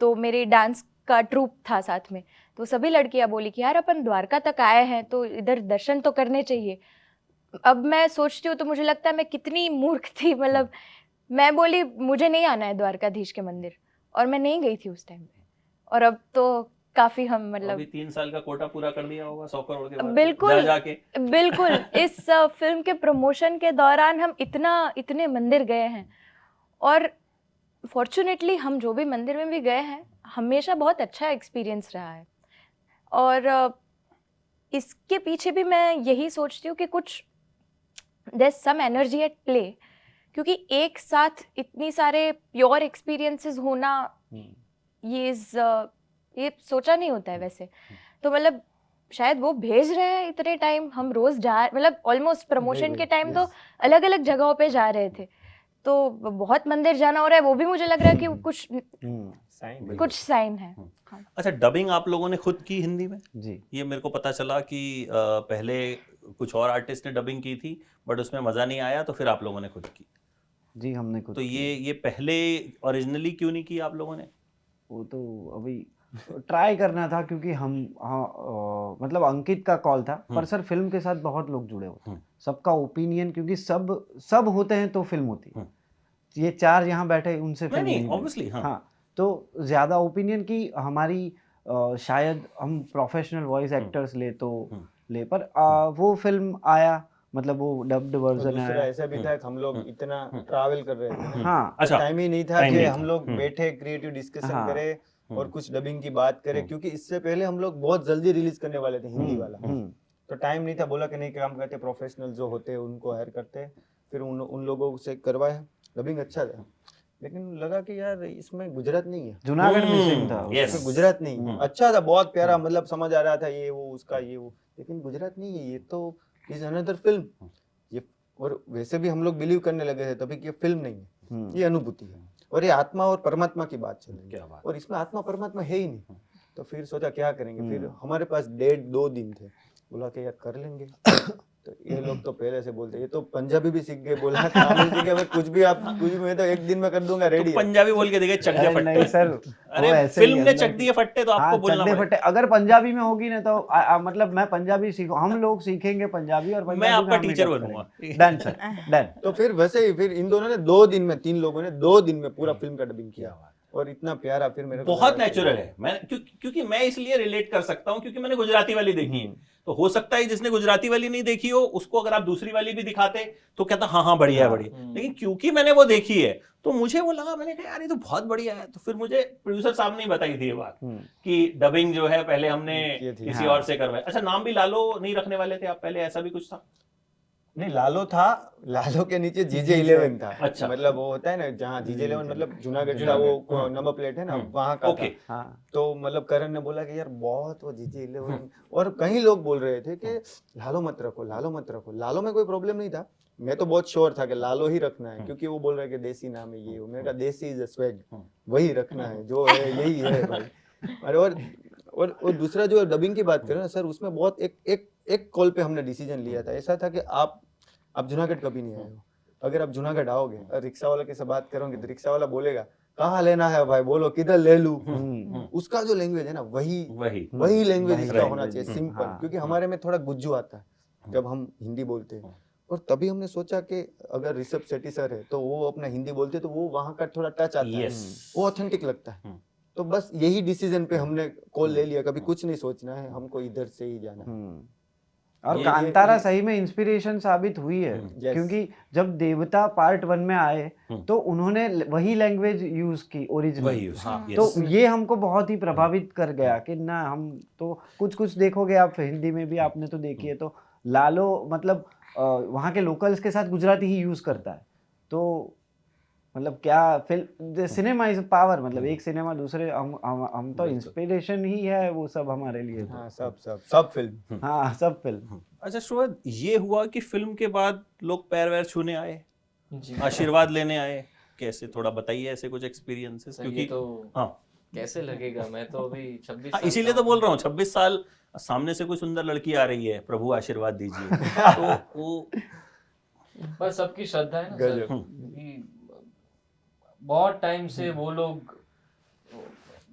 तो मेरी डांस का ट्रूप था साथ में, तो सभी लड़कियां बोली कि यार अपन द्वारका तक आए हैं तो इधर दर्शन तो करने चाहिए। अब मैं सोचती हूँ तो मुझे लगता है मैं कितनी मूर्ख थी, मतलब मैं बोली मुझे नहीं आना है द्वारकाधीश के मंदिर, और मैं नहीं गई थी उस टाइम पे। और अब तो काफी हम मतलब अभी 3 साल का कोटा पूरा कर लिया होगा 100 करोड़ के बाद, बिल्कुल जाके बिल्कुल इस फिल्म के प्रमोशन के दौरान हम इतने मंदिर गए हैं, और फॉर्चुनेटली हम जो भी मंदिर में भी गए हैं हमेशा बहुत अच्छा एक्सपीरियंस रहा है। और इसके पीछे भी मैं यही सोचती हूँ कि कुछ there some energy at play, क्योंकि एक साथ इतनी सारे प्योर एक्सपीरियंसेस होना ये सोचा नहीं होता है वैसे। तो मतलब शायद वो भेज रहे हैं इतने टाइम, हम रोज मतलब ऑलमोस्ट प्रमोशन के टाइम तो अलग अलग जगहों पे जा रहे थे, तो बहुत मंदिर जाना हो रहा है, वो भी मुझे लग रहा है कि कुछ साइन है। अच्छा, डबिंग आप लोगों ने खुद की हिंदी में? जी, ये मेरे को पता चला कि पहले कुछ और आर्टिस्ट ने डबिंग की थी बट उसमें मज़ा नहीं आया, तो फिर आप लोगों ने खुद की। जी हमने खुद तो किया। ये पहले ओरिजिनली क्यों नहीं किया आप लोगों ने? वो तो अभी ट्राई करना था क्योंकि हम मतलब अंकित का कॉल था, पर सर फिल्म के साथ बहुत लोग जुड़े होते हैं, सबका ओपिनियन, क्योंकि सब होते हैं तो फिल्म होती है। ये 4 यहाँ बैठे उनसे फिल्म नहीं नहीं बनी। ऑब्वियसली हाँ हाँ, तो ज़्यादा ओपिनियन की हमारी शायद हम प्रोफेशनल वॉइस एक्टर्स ले, पर वो फिल्म आया, मतलब वो डब्ड और वर्जन दूसरा आया। ऐसा भी था कि हम लोग इतना ट्रैवल कर रहे थे ना, हाँ अच्छा टाइम ही नहीं था time कि नहीं हम था। लोग बैठे क्रिएटिव डिस्कशन हाँ। करें और कुछ डबिंग की बात करें, क्योंकि इससे पहले हम लोग बहुत जल्दी रिलीज करने वाले थे हिंदी वाला, तो टाइम नहीं था। बोला कि नहीं, काम करते प्रोफेशनल जो होते हैं उनको हायर करते, फिर उन लोगों से करवाया। डबिंग अच्छा था, लेकिन लगा कि यार इसमें गुजरात नहीं है, जूनागढ़ मिसिंग था yes. इसमें गुजरात नहीं है। अच्छा था, बहुत प्यारा, मतलब समझ आ रहा था ये वो उसका ये वो, लेकिन गुजरात नहीं है, ये तो इज अनदर फिल्म ये। और वैसे भी हम लोग बिलीव करने लगे थे तभी कि ये फिल्म नहीं है, ये अनुभूति है, और ये आत्मा और परमात्मा की बात चल रही क्या है, बात। और इसमें आत्मा परमात्मा है ही नहीं। तो फिर सोचा क्या करेंगे, फिर हमारे पास 1.5-2 दिन थे, बोला कि यार कर लेंगे। तो ये लोग तो पहले से बोलते, ये तो पंजाबी भी सीख गए, बोला तमिल सीख गए, कुछ भी आप कुछ भी, मैं तो 1 दिन में कर दूंगा, तो रेडी है। पंजाबी बोल के देखे चक दे अरे नहीं फट्टे। सर, अरे वो ऐसे फिल्म ही ने अंदर चक दिए फट्टे तो आपको बोलना चड्डे पड़ेगा। फट्टे अगर पंजाबी में होगी ना तो मतलब मैं पंजाबी सीखूं, हम लोग सीखेंगे पंजाबी, और पंजाबी मैं आपका में हम टीचर meetup बनूंगा। करेंगे। Done sir, done. तो फिर वैसे ही फिर इन दोनों ने 2 दिन में, 3 लोगों ने 2 दिन में पूरा फिल्म का डबिंग किया, और इतना प्यारा फिर मेरे को बहुत लगा कि- नेचुरल है। मैं क्योंकि मैं इसलिए रिलेट कर सकता हूं क्योंकि मैंने गुजराती वाली देखी है। तो हो सकता है जिसने गुजराती वाली नहीं देखी हो उसको अगर आप दूसरी वाली भी दिखाते तो कहता हाँ बढ़िया है बढ़िया, लेकिन क्योंकि मैंने वो देखी है तो मुझे वो लगा, मैंने कहा यार ये तो बहुत बढ़िया है। तो फिर मुझे प्रोड्यूसर साहब ने ही बताई थी ये बात कि डबिंग जो है पहले हमने की थी। किसी और से करवाया। अच्छा, नाम भी लालो नहीं रखने वाले थे आप पहले, ऐसा भी कुछ था? नहीं, लालो था, लालो के नीचे जीजे11 था। अच्छा। मतलब वो होता है ना जहाँ जीजे11 मतलब जूनागढ़ का वो नंबर प्लेट है ना, वहाँ का ओके। था। हाँ तो मतलब करण ने बोला कि यार बहुत वो जीजे11, और कई लोग बोल रहे थे कि लालो मत रखो, लालो मत रखो। लालो में कोई प्रॉब्लम नहीं था, मैं तो बहुत श्योर था कि लालो ही रखना है, क्योंकि वो बोल रहे कि देसी नाम है ये वो। मैंने कहा देसी इज अ स्वैग, वही रखना है, जो है यही है भाई। अरे और दूसरा जो डबिंग की बात करें ना सर, उसमें बहुत एक कॉल पे हमने डिसीजन लिया था। ऐसा था कि आप जूनागढ़ कभी नहीं आए हो, अगर आप जूनागढ़ आओगे और रिक्शा वाले के से बात करोगे तो रिक्शा वाला बोलेगा कहाँ लेना है भाई, बोलो किधर ले लूं। उसका जो लैंग्वेज है ना वही लैंग्वेज इसका होना चाहिए, सिंपल। हाँ। क्योंकि हमारे में थोड़ा गुज्जू आता है जब हम हिंदी बोलते हैं, और तभी हमने सोचा कि अगर ऋषभ शेट्टी सर है तो वो अपना हिंदी बोलते तो वो वहाँ का थोड़ा टच आता है, वो ऑथेंटिक लगता है। तो बस यही डिसीजन पे हमने कॉल ले लिया, कभी कुछ नहीं सोचना है, हमको इधर से ही जाना है। और ये- कांतारा ये- सही में इंस्पिरेशन साबित हुई है, Yes. क्योंकि जब देवता पार्ट 1 में आए तो उन्होंने वही लैंग्वेज यूज की ओरिजिनल, वही हाँ, तो yes. ये हमको बहुत ही प्रभावित कर गया कि ना हम तो कुछ देखोगे आप हिंदी में भी, आपने तो देखी है, तो लालो मतलब वहाँ के लोकल्स के साथ गुजराती ही यूज करता है। तो मतलब क्या फिल्म, सिनेमा इज पावर, मतलब एक सिनेमा दूसरे, हम तो इंस्पिरेशन ही है वो सब हमारे लिए तो। हाँ, सब फिल्म। हाँ सब फिल्म। अच्छा श्रोत, ये हुआ कि फिल्म के बाद लोग पैर वैर छूने आए, जी आशीर्वाद लेने आए, कैसे थोड़ा बताइए ऐसे कुछ एक्सपीरियंसेस? सर, क्योंकि ये तो हाँ कैसे लगेगा, मैं तो अभी 26 हाँ, साल इसीलिए का तो हूँ। बोल रहा हूँ 26 साल सामने से कोई सुंदर लड़की आ रही है, प्रभु आशीर्वाद दीजिए। तो वो बस सबकी श्रद्धा है ना सर, गजब। क्योंकि बहुत टाइम से वो लोग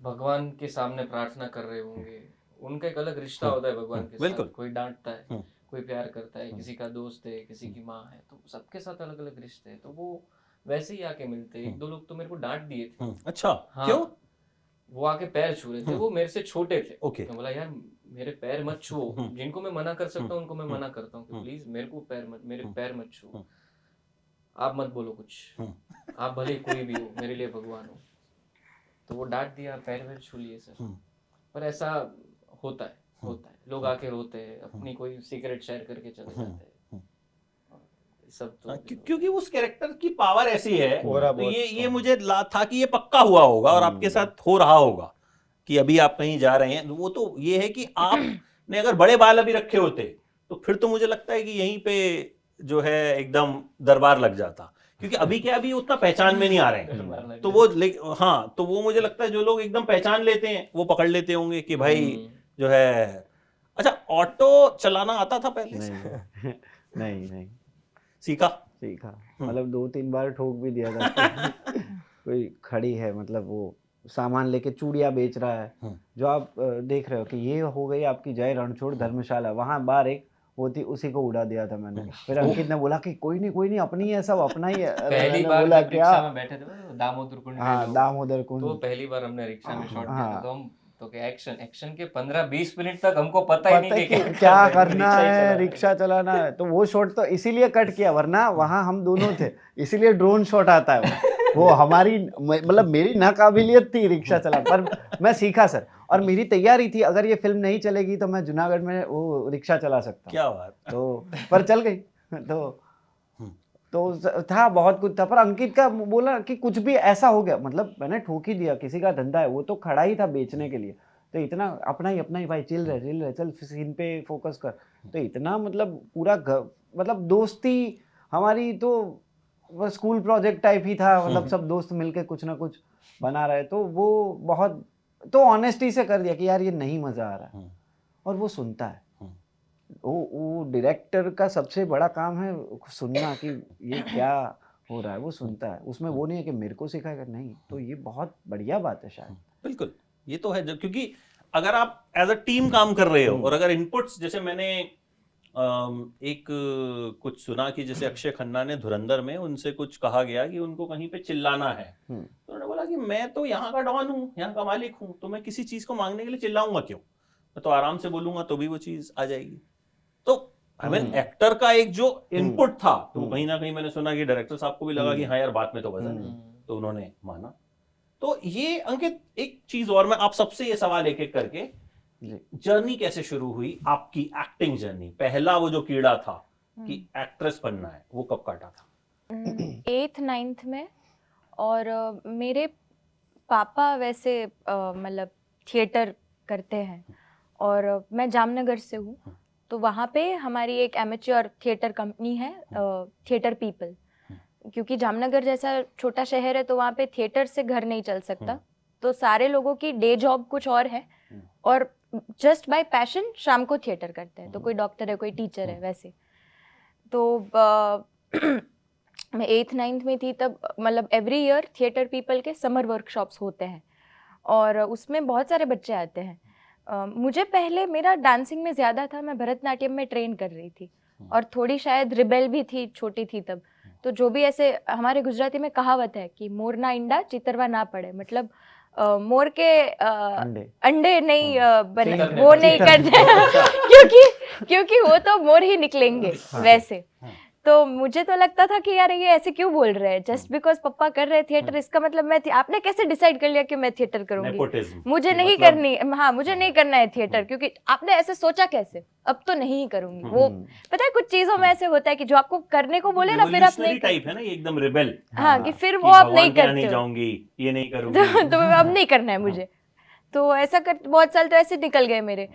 भगवान के सामने प्रार्थना कर रहे होंगे, उनका एक अलग रिश्ता होता है भगवान के बिल्कुल। साथ। कोई डांटता है, कोई प्यार करता है, किसी का दोस्त है, किसी की माँ है, तो सबके साथ अलग अलग रिश्ते हैं। तो वो वैसे ही आके मिलते। 1-2 लोग तो मेरे को डांट दिए थे। अच्छा हाँ, क्यों? वो आके पैर छू रहे थे, वो मेरे से छोटे थे। ओके। मैं बोला यार मेरे पैर मत छुओ, जिनको मैं मना कर सकता हूँ उनको मैं मना करता हूँ कि प्लीज मेरे को मेरे पैर मत छुओ, आप मत बोलो कुछ, आप भले कोई भी हो, मेरे लिए भगवान हो। तो वो डांट दिया, पैर वैर छू लिए सर। पर ऐसा होता है, लोग आके रोते हैं, अपनी कोई सीक्रेट शेयर करके चले जाते हैं, सब तो क्योंकि उस कैरेक्टर की पावर ऐसी है। ओरा तो बहुत ये मुझे था कि ये पक्का हुआ होगा और आपके साथ हो रहा होगा कि अभी आप कहीं जा रहे हैं। वो तो ये है कि आपने अगर बड़े बाल अभी रखे होते तो फिर तो मुझे लगता है कि यहीं पे जो है एकदम दरबार लग जाता, क्योंकि अभी क्या अभी उतना पहचान में नहीं आ रहे हैं। तो वो हाँ, तो वो मुझे लगता है जो लोग एकदम पहचान लेते हैं वो पकड़ लेते होंगे कि भाई जो है। अच्छा, ऑटो चलाना आता था पहले से? नहीं नहीं सीखा? सीखा, मतलब 2-3 बार ठोक भी दिया था। कोई खड़ी है, मतलब वो सामान लेके चूड़ियाँ बेच रहा है, जो आप देख रहे हो कि ये हो गई आपकी जय रणछोड़ धर्मशाला, वहाँ बार एक वो थी, उसी को उड़ा दिया था मैंने। फिर अंकित ने बोला कि कोई नहीं अपनी है, सब अपना ही है। अरे पहली मैंने बार बोला जब क्या? रिक्शा में बैठे थे ना, दामोदर कुंड में हाँ, लोग, दामोदर तो कुंड। पहली बार हमने रिक्शा में शॉट लिया था, हाँ। तो हम तो क्या एक्शन के 15-20 मिनट तक हमको पता ही नहीं पता कि है कि क्या करना रिक्शा ही है, चलाना रिक्शा चलाना है। तो वो शॉट तो इसीलिए कट किया, वरना वहां हम दोनों थे, इसीलिए ड्रोन शॉट आता है वो हमारी मतलब मेरी नाकाबिलियत थी रिक्शा चला, पर मैं सीखा सर। और मेरी तैयारी थी, अगर ये फिल्म नहीं चलेगी तो मैं जूनागढ़ में वो रिक्शा चला सकता हूँ। क्या बात। तो पर चल गई। तो था, बहुत कुछ था। पर अंकित का बोला कि कुछ भी ऐसा हो गया, मतलब मैंने ठोक ही दिया, किसी का धंधा है, वो तो खड़ा ही था बेचने के लिए। तो इतना अपना ही भाई, चिल रहे चल सीन पे फोकस कर। तो इतना मतलब पूरा मतलब दोस्ती हमारी तो बस स्कूल प्रोजेक्ट टाइप ही था, मतलब सब दोस्त मिलके कुछ ना कुछ बना रहे। तो वो बहुत तो ऑनेस्टी से कर दिया कि यार ये नहीं मजा आ रहा है, और वो सुनता है। वो डायरेक्टर का सबसे बड़ा काम है सुनना कि ये क्या हो रहा है, वो सुनता है। उसमें वो नहीं है कि मेरे को सिखाएगा, नहीं। तो ये बहुत बढ़िया बात है शायद। बिल्कुल, ये तो है, क्योंकि अगर आप एज अ टीम काम कर रहे हो, और अगर इनपुट्स, जैसे मैंने एक कुछ सुना कि जैसे अक्षय खन्ना ने धुरंधर में उनसे कुछ कहा गया कि उनको कहीं पे चिल्लाना है, तो उन्होंने बोला कि मैं तो यहाँ का डॉन हूँ, यहाँ का मालिक हूँ, तो मैं किसी चीज को मांगने के लिए चिल्लाऊंगा क्यों? मैं तो आराम से बोलूंगा तो भी वो चीज आ जाएगी। तो आई मीन एक्टर का एक जो इनपुट था, तो कहीं ना कहीं मैंने सुना कि डायरेक्टर साहब को भी लगा कि हाँ यार बात में तो वजन है, तो उन्होंने माना। तो ये अंकित, एक चीज और, मैं आप सबसे ये सवाल एक एक करके, जर्नी कैसे शुरू हुई आपकी एक्टिंग जर्नी? पहला वो जो कीड़ा था कि एक्ट्रेस बनना है, वो कब काटा था? 8th 9th में। और मेरे पापा वैसे मतलब थिएटर करते हैं, और मैं जामनगर से हूँ, तो वहाँ पे हमारी एक एमेच्योर थिएटर कंपनी है, थिएटर पीपल। क्योंकि जामनगर जैसा छोटा शहर है, तो वहाँ पे थिएटर से घर नहीं चल सकता, तो सारे लोगों की डे जॉब कुछ और है, और जस्ट बाय पैशन शाम को थिएटर करते हैं। तो कोई डॉक्टर है, कोई टीचर है, वैसे। तो मैं 8th 9th में थी तब, मतलब एवरी ईयर थिएटर पीपल के समर वर्कशॉप्स होते हैं, और उसमें बहुत सारे बच्चे आते हैं। मुझे पहले मेरा डांसिंग में ज़्यादा था, मैं भरतनाट्यम में ट्रेन कर रही थी, और थोड़ी शायद रिबेल भी थी, छोटी थी तब। तो जो भी ऐसे, हमारे गुजराती में कहावत है कि मोर ना इंडा चितरवा ना पड़े, मतलब मोर के अंडे नहीं बने, वो नहीं करते क्योंकि वो तो मोर ही निकलेंगे वैसे। तो मुझे तो लगता था कि यार ये ऐसे क्यों बोल रहे हैं, जस्ट बिकॉज पापा कर रहे थिएटर, इसका मतलब मैं आपने कैसे डिसाइड कर लिया कि मैं थिएटर करूंगी? मुझे नहीं करनी, हाँ मुझे नहीं करना है थिएटर, क्योंकि आपने ऐसे सोचा कैसे? अब तो नहीं करूंगी। वो पता है, कुछ चीजों में ऐसे होता है कि जो आपको करने को बोले ना, फिर आप नहीं टाइप है ना, ये एकदम रिबेल। हाँ, कि फिर वो आप नहीं करते हो, जाऊंगी, ये नहीं करूंगी, तो अब नहीं करना है मुझे। तो ऐसा कर बहुत साल तो ऐसे निकल गए मेरे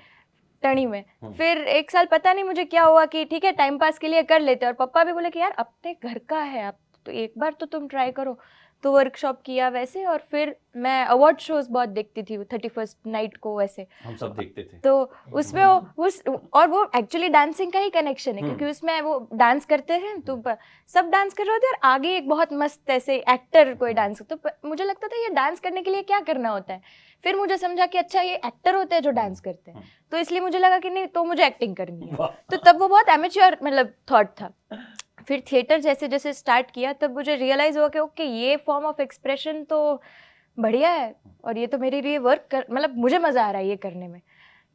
टर्नी में। फिर एक साल पता नहीं मुझे क्या हुआ कि ठीक है टाइम पास के लिए कर लेते, और पापा भी बोले कि यार अपने घर का है, आप तो एक बार तो तुम ट्राई करो। तो वर्कशॉप किया वैसे, और फिर मैं अवार्ड शोज बहुत देखती थी 31st नाइट को, वैसे हम सब देखते थे। तो उसमें और वो एक्चुअली डांसिंग का ही कनेक्शन है, क्योंकि उसमें वो डांस करते हैं, तो सब डांस कर रहे होते हैं, और आगे एक बहुत मस्त ऐसे एक्टर कोई डांस, तो मुझे लगता था ये डांस करने के लिए क्या करना होता है। फिर मुझे समझा कि अच्छा ये एक्टर होते हैं जो डांस करते हैं, तो इसलिए मुझे लगा कि नहीं, तो मुझे एक्टिंग करनी है। तो तब वो बहुत एमेच्योर मतलब थॉट था। फिर थिएटर जैसे जैसे स्टार्ट किया, तब मुझे रियलाइज हुआ कि ओके ये फॉर्म ऑफ एक्सप्रेशन तो बढ़िया है, और ये तो मेरे लिए मतलब मुझे मजा आ रहा है ये करने में।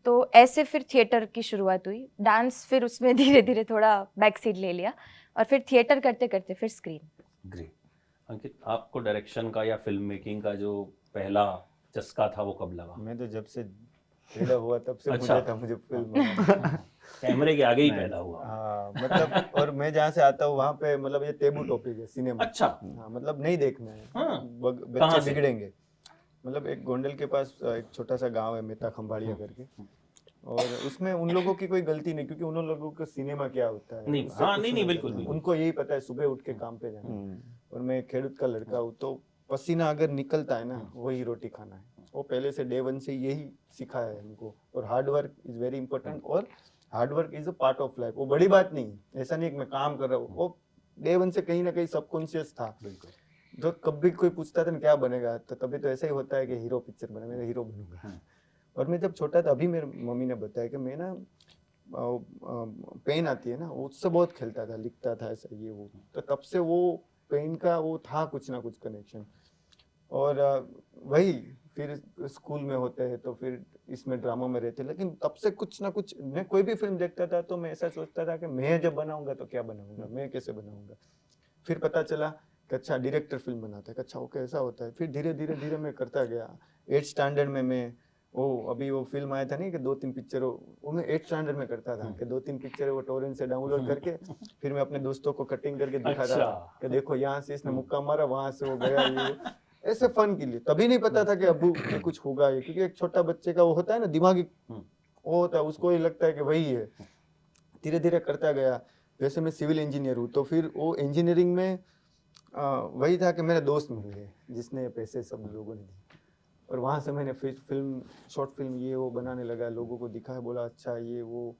तो ऐसे फिर थिएटर की शुरुआत हुई। डांस फिर उसमें धीरे धीरे थोड़ा बैक सीट ले लिया, और फिर थिएटर करते करते फिर स्क्रीन। ग्रेट। अंकित, आपको डायरेक्शन का या फिल्म मेकिंग का जो पहला चस्का था वो कब लगा? मैं तो जब से पैदा हुआ तब से मुझे फिल्म कैमरे के आगे ही पैदा हुआ। हाँ, मतलब और मैं जहाँ से आता हूँ वहाँ पे मतलब ये टेबू टॉपिक है सिनेमा। अच्छा। हाँ, मतलब नहीं देखना है। हाँ। बच्चे बिगड़ेंगे। मतलब एक गोंडल के पास एक छोटा सा गांव है मेहता खंभाड़िया करके, और उसमें उन लोगों की कोई गलती नहीं, क्योंकि उन लोगों को सिनेमा क्या होता है नहीं, हाँ, नहीं बिल्कुल, उनको यही पता है सुबह उठ के काम पे जाना। और मैं खेडूत का लड़का हूँ, तो पसीना अगर निकलता है ना, वही रोटी खाना है। वो पहले से डे 1 से यही सिखाया है हमको। और hard work is very important, और hard work is a part of life. वो बड़ी बात नहीं है, ऐसा नहीं कि मैं काम कर रहा हूँ, वो डे वन से कहीं ना कहीं सबकॉन्शियस था। बिल्कुल। जो कभी कोई पूछता था ना क्या बनेगा, तो कभी तो ऐसा ही होता है कि हीरो पिक्चर बना, मैं हीरो बनूंगा। और मैं जब छोटा था, अभी मेरी मम्मी ने बताया कि मैं ना पेन आती है ना, उससे बहुत खेलता था, लिखता था ऐसा ये वो, तो तब से वो पेन का वो था कुछ ना कुछ कनेक्शन। और वही फिर स्कूल में होते हैं तो फिर इसमें ड्रामा में रहते, लेकिन तब से कुछ ना कुछ, मैं कोई भी फिल्म देखता था तो मैं ऐसा सोचता था कि मैं जब बनाऊंगा तो क्या बनाऊंगा, मैं कैसे बनाऊंगा। फिर पता चला कि अच्छा डायरेक्टर फिल्म बनाता है, कि अच्छा वो कैसा होता है। फिर धीरे धीरे धीरे मैं करता गया। 8th स्टैंडर्ड में मैं अभी वो फिल्म आया था नहीं कि 2-3 पिक्चर, वो मैं 8th स्टैंडर्ड में करता था कि 2-3 पिक्चर वो टोरेंट से डाउनलोड करके फिर मैं अपने दोस्तों को कटिंग करके दिखाता था कि देखो यहाँ से इसने मुक्का मारा, वहां से वो गया, ये ऐसे फन के लिए। तभी नहीं पता था कि अबू ये कुछ होगा ये, क्योंकि एक छोटा बच्चे का वो होता है ना दिमागी, वो होता है, उसको ही लगता है कि वही है। धीरे धीरे करता गया। वैसे मैं सिविल इंजीनियर हूँ, तो फिर वो इंजीनियरिंग में वही था कि मेरे दोस्त मिल गए जिसने पैसे सब लोगों ने दिए, और वहाँ से मैंने फिल्म शॉर्ट फिल्म ये वो बनाने लगा, लोगों को दिखाया, बोला अच्छा ये वो,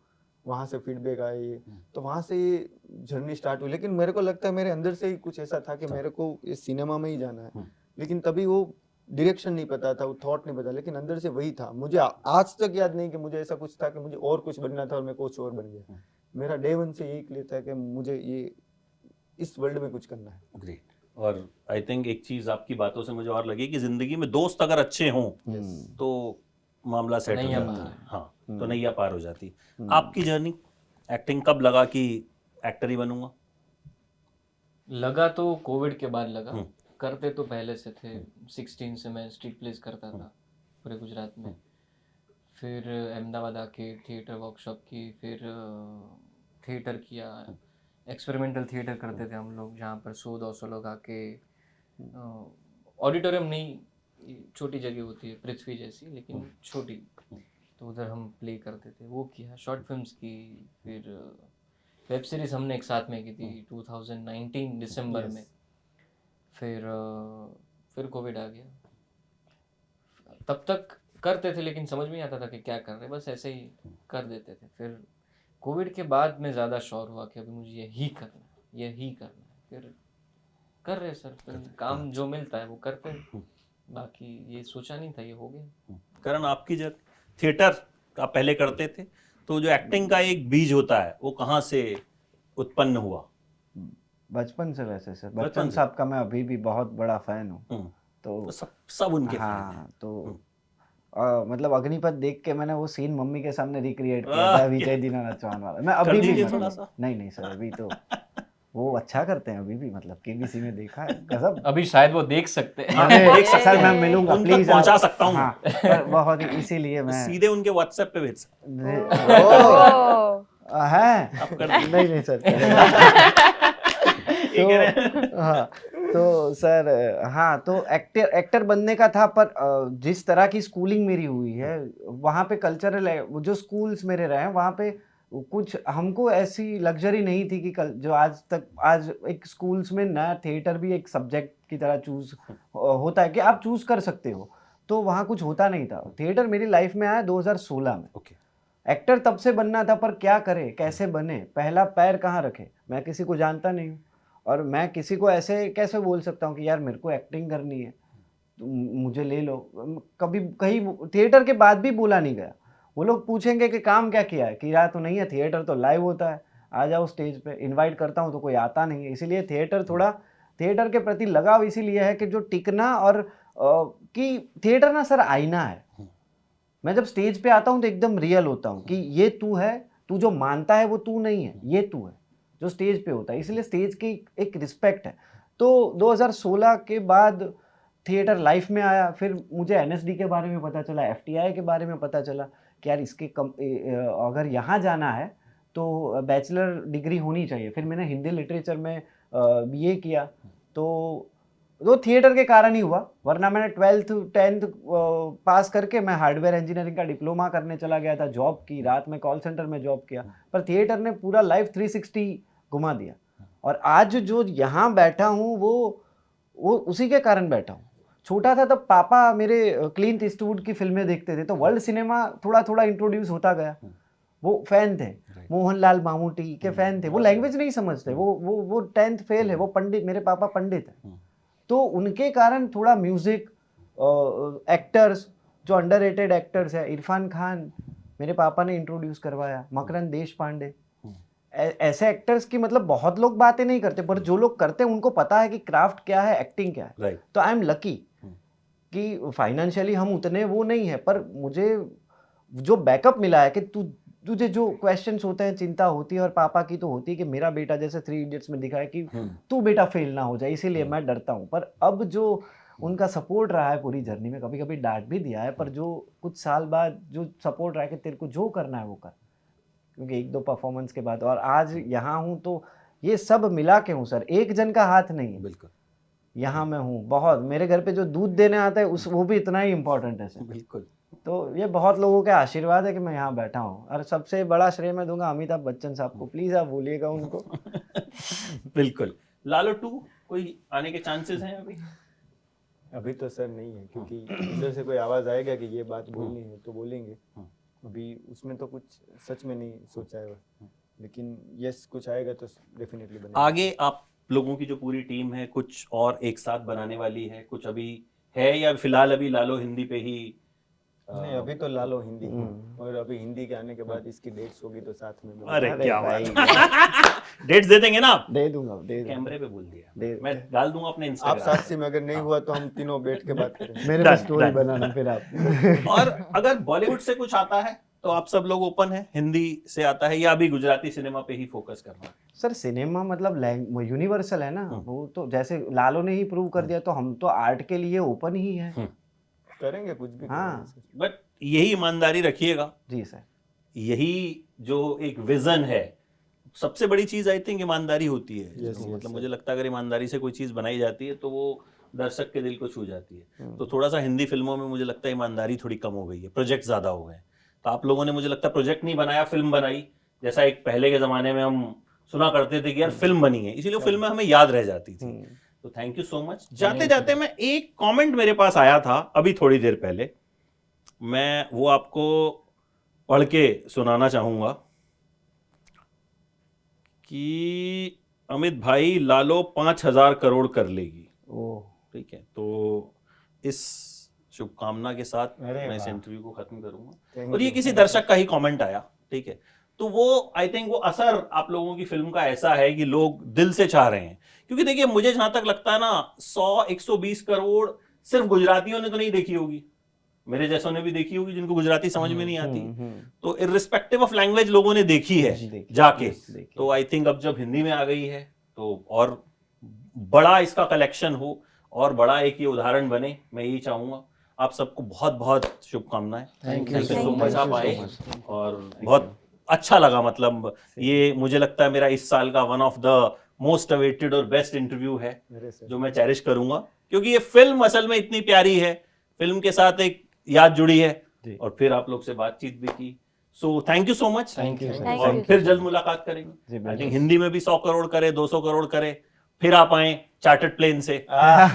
वहाँ से फीडबैक आए ये, तो वहाँ से ये जर्नी स्टार्ट हुई। लेकिन मेरे को लगता है मेरे अंदर से ही कुछ ऐसा था कि मेरे को ये सिनेमा में ही जाना है, लेकिन तभी वो डायरेक्शन नहीं पता था, वो थॉट नहीं पता, लेकिन अंदर से वही था। मुझे आज तक याद नहीं कि मुझे ऐसा कुछ था कि मुझे और कुछ बनना था और मैं कुछ और बन गया। मेरा डे वन से यही क्लियर था कि मुझे ये इस वर्ल्ड में कुछ करना है। ग्रेट। और आई थिंक एक चीज आपकी बातों से मुझे और लगी कि जिंदगी में दोस्त अगर अच्छे हों तो मामला सेट हो नैया जाता पार। है। हाँ, तो नैया पार हो जाती। आपकी जर्नी एक्टिंग कब लगा कि एक्टर ही बनूंगा? लगा तो कोविड के बाद लगा। करते तो पहले से थे। 16 से मैं स्ट्रीट प्लेस करता था पूरे गुजरात में। फिर अहमदाबाद आके थिएटर वर्कशॉप की, फिर थिएटर किया। एक्सपेरिमेंटल थिएटर करते थे हम लोग, जहाँ पर 100-200 लोग आके, ऑडिटोरियम नहीं, छोटी जगह होती है पृथ्वी जैसी लेकिन छोटी, तो उधर हम प्ले करते थे। वो किया, शॉर्ट फिल्म्स की, फिर वेब सीरीज हमने एक साथ में की थी 2019 दिसंबर में। फिर कोविड आ गया। तब तक करते थे लेकिन समझ में नहीं आता था कि क्या कर रहे हैं, बस ऐसे ही कर देते थे। फिर कोविड के बाद में ज़्यादा श्योर हुआ कि अभी मुझे यही करना है, यही करना है। फिर कर रहे सर, फिर काम जो मिलता है वो करते हैं। बाकी ये सोचा नहीं था, ये हो गया। करण, आपकी जब थिएटर आप पहले करते थे, तो जो एक्टिंग का एक बीज होता है वो कहाँ से उत्पन्न हुआ? बचपन से। वैसे सर बचपन बच्चन से? साहब का मैं अभी भी बहुत बड़ा फैन हूँ। तो सब उनके fan हैं। हाँ, तो मतलब अग्निपथ देख के मैंने वो सीन मम्मी के सामने रिक्रिएट किया था, विजय दीनानाथ चौहान वाला। मैं कर अभी भी दीजिए मतलब थोड़ा सा। नहीं सर, अभी तो वो अच्छा करते हैं अभी भी, मतलब केबीसी में देखा है, गजब। अभी शायद वो देख सकते हैं। देख सकते सर हैं। मैं मिलूंगा उन तक प्लीज, पहुंचा सकता हूँ। हाँ, पर बहुत इसीलिए मैं सीधे उनके व्हाट्सएप पे भेज सकता ओह, है आप कर दीजिए। नहीं सर ये कह रहे हैं। तो हाँ, तो सर हाँ, तो एक्टर बनने का था, पर जिस तरह की स्कूलिंग मेरी हुई है वहाँ पे कल्चरल है, जो स्कूल्स मेरे रहे हैं वहाँ पे कुछ हमको ऐसी लग्जरी नहीं थी कि जो आज एक स्कूल्स में नया थिएटर भी एक सब्जेक्ट की तरह चूज होता है कि आप चूज कर सकते हो, तो वहाँ कुछ होता नहीं था। थिएटर मेरी लाइफ में आया 2016 में। ओके। एक्टर तब से बनना था, पर क्या करे, कैसे बने, पहला पैर कहाँ रखे, मैं किसी को जानता नहीं हूँ, और मैं किसी को ऐसे कैसे बोल सकता हूँ कि यार मेरे को एक्टिंग करनी है तो मुझे ले लो। कभी कहीं थिएटर के बाद भी बोला नहीं गया। वो लोग पूछेंगे कि काम क्या किया है, किया तो नहीं है, थिएटर तो लाइव होता है, आ जाओ स्टेज पे। इनवाइट करता हूँ तो कोई आता नहीं है। इसीलिए थिएटर के प्रति लगाव इसीलिए है कि जो टिकना, और कि थिएटर ना सर आईना है। मैं जब स्टेज पे आता हूँ तो एकदम रियल होता हूँ कि ये तू है, तू जो मानता है वो तू नहीं है, ये तू है जो स्टेज पे होता है। इसलिए स्टेज की एक रिस्पेक्ट है। तो 2016 के बाद थिएटर लाइफ में आया। फिर मुझे एनएसडी के बारे में पता चला, एफटीआई के बारे में पता चला कि यार इसके अगर यहाँ जाना है तो बैचलर डिग्री होनी चाहिए। फिर मैंने हिंदी लिटरेचर में बीए किया, तो थिएटर के कारण ही हुआ, वरना मैंने 12th 10th पास करके मैं हार्डवेयर इंजीनियरिंग का डिप्लोमा करने चला गया था, जॉब की, रात में कॉल सेंटर में जॉब किया। पर थिएटर ने पूरा लाइफ 360 घुमा दिया, और आज जो यहाँ बैठा हूँ वो उसी के कारण बैठा हूँ। छोटा था तब पापा मेरे क्लिंट ईस्टवुड की फिल्में देखते थे, तो वर्ल्ड सिनेमा थोड़ा थोड़ा इंट्रोड्यूस होता गया, वो फैन थे। मोहनलाल मामूटी के फैन थे, वो लैंग्वेज नहीं समझते, वो 10th फेल है, वो पंडित, मेरे पापा पंडित है, तो उनके कारण थोड़ा म्यूजिक, एक्टर्स जो अंडररेटेड एक्टर्स है, इरफान खान मेरे पापा ने इंट्रोड्यूस करवाया, मकरंद देश पांडे, ऐसे एक्टर्स की मतलब बहुत लोग बातें नहीं करते, पर जो लोग करते हैं उनको पता है कि क्राफ्ट क्या है, एक्टिंग क्या है। राइट। तो आई एम लकी कि फाइनेंशियली हम उतने वो नहीं है, पर मुझे जो बैकअप मिला है कि तुझे जो क्वेश्चंस होते हैं, चिंता होती है, और पापा की तो होती है कि मेरा बेटा, जैसे 3 इडियट्स में दिखा है कि तू बेटा फेल ना हो जाए, इसीलिए मैं डरता हूँ। पर अब जो उनका सपोर्ट रहा है पूरी जर्नी में, कभी कभी डांट भी दिया है, पर जो कुछ साल बाद जो सपोर्ट रहा है कि तेरे को जो करना है वो कर, क्योंकि 1-2 परफॉर्मेंस के बाद और आज यहाँ हूँ, तो ये सब मिला के हूँ सर, एक जन का हाथ नहीं है। बिल्कुल। यहाँ मैं हूँ, बहुत मेरे घर पे जो दूध देने आता है उस वो भी इतना ही इम्पोर्टेंट है सर। बिल्कुल। तो ये बहुत लोगों के आशीर्वाद है कि मैं यहाँ बैठा हूँ, और सबसे बड़ा श्रेय मैं दूंगा अमिताभ बच्चन साहब को, प्लीज आप बोलिएगा उनको। बिल्कुल। लालो 2 कोई आने के चांसेस हैं अभी? अभी तो सर नहीं है, क्योंकि इधर से कोई आवाज आएगा कि ये बात बोलनी है तो बोलेंगे। अभी उसमें तो कुछ सच में नहीं सोचा है, लेकिन यस कुछ आएगा तो डेफिनेटली बनेगा। आगे आप लोगों की जो पूरी टीम है कुछ और एक साथ बनाने वाली है, कुछ अभी है, या फिलहाल अभी लालो हिंदी पे ही? नहीं, अभी तो लालो हिंदी, और अभी हिंदी के आने के बाद इसकी डेट्स होगी तो साथ में मिलेंगे। अरे क्या भाई, बात। डेट्स दे देंगे ना आप? दे दूंगा, दे दूंगा। कैमरे पे बोल दिया, दे- मैं डाल दूंगा अपने आप इंस्टाग्राम। साक्षी में अगर नहीं हुआ तो हम तीनों बैठ के बात करेंगे। मेरे Done, पे स्टोरी done. बनाना फिर आप। और अगर बॉलीवुड से कुछ आता है तो आप सब लोग ओपन है? हिंदी से आता है या अभी गुजराती सिनेमा पे ही फोकस करना है? सर सिनेमा मतलब यूनिवर्सल है ना, वो तो जैसे लालो ने ही प्रूव कर दिया, तो हम तो आर्ट के लिए ओपन ही है। करेंगे कुछ भी हाँ। करेंगे सर। बट यही ईमानदारी रखिएगा, जी सर। यही जो एक विजन है, सबसे बड़ी चीज आई थिंक ईमानदारी होती है। Yes, तो yes, मतलब sir. मुझे लगता है अगर ईमानदारी से कोई चीज बनाई जाती है तो वो दर्शक के दिल को छू जाती है। तो थोड़ा सा हिंदी फिल्मों में मुझे लगता है ईमानदारी थोड़ी कम हो गई है, प्रोजेक्ट ज्यादा हो गए। तो आप लोगों ने मुझे लगता है प्रोजेक्ट नहीं बनाया, फिल्म बनाई, जैसा एक पहले के जमाने में हम सुना करते थे कि यार फिल्म बनी है, इसीलिए वो फिल्में हमें याद रह जाती थी। तो थैंक यू सो मच। जाते जाते मैं एक कमेंट मेरे पास आया था अभी थोड़ी देर पहले, मैं वो आपको पढ़ के सुनाना चाहूंगा कि अमित भाई, लालो 5,000 करोड़ कर लेगी। ओह, ठीक है, तो इस शुभकामना के साथ अरे मैं इस वाह। इंटरव्यू को खत्म करूंगा। Thank और ये you, किसी thank you. दर्शक का ही कमेंट आया, ठीक है, तो वो आई थिंक वो असर आप लोगों की फिल्म का ऐसा है कि लोग दिल से चाह रहे हैं। क्योंकि देखिए मुझे जहां तक लगता है ना, 100-120 करोड़ सिर्फ गुजरातियों ने तो नहीं देखी होगी, मेरे जैसों ने भी देखी होगी जिनको गुजराती समझ में नहीं आती। तो इररिस्पेक्टिव ऑफ लैंग्वेज लोगों ने देखी है देखी, जाके। देखी। तो आई थिंक अब जब हिंदी में आ गई है तो और बड़ा इसका कलेक्शन हो और बड़ा एक ये उदाहरण बने, मैं यही चाहूंगा। आप सबको बहुत बहुत शुभकामनाएं। Thank यू सो मच, आप आए so much. और बहुत अच्छा लगा। मतलब ये मुझे लगता है मेरा इस साल का one of the most awaited और बेस्ट इंटरव्यू है अरे सर, जो मैं चेरिश करूंगा, क्योंकि ये फिल्म असल में इतनी प्यारी है, फिल्म के साथ एक याद जुड़ी है जी। और फिर आप लोग से बातचीत भी की। So thank you so much. Thank you, sir. Thank और you. फिर जल्द मुलाकात करेंगे। जी, आई बिल्कुल। थिंक हिंदी में भी 100 करोड़ करे, 200 करोड़ करे, फिर आप आए चार्टर्ड प्लेन से। हाँ,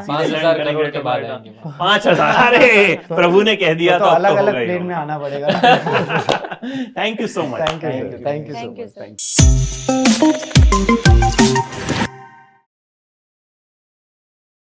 5,000 करोड़ के बाद आएंगे। 5,000, अरे प्रभु ने कह दिया तो तो अब अलग तो अलग होगा ही प्लेन में होगा। आना पड़ेगा। Thank you so much. Thank you, thank you, Thank you, sir. Thank you.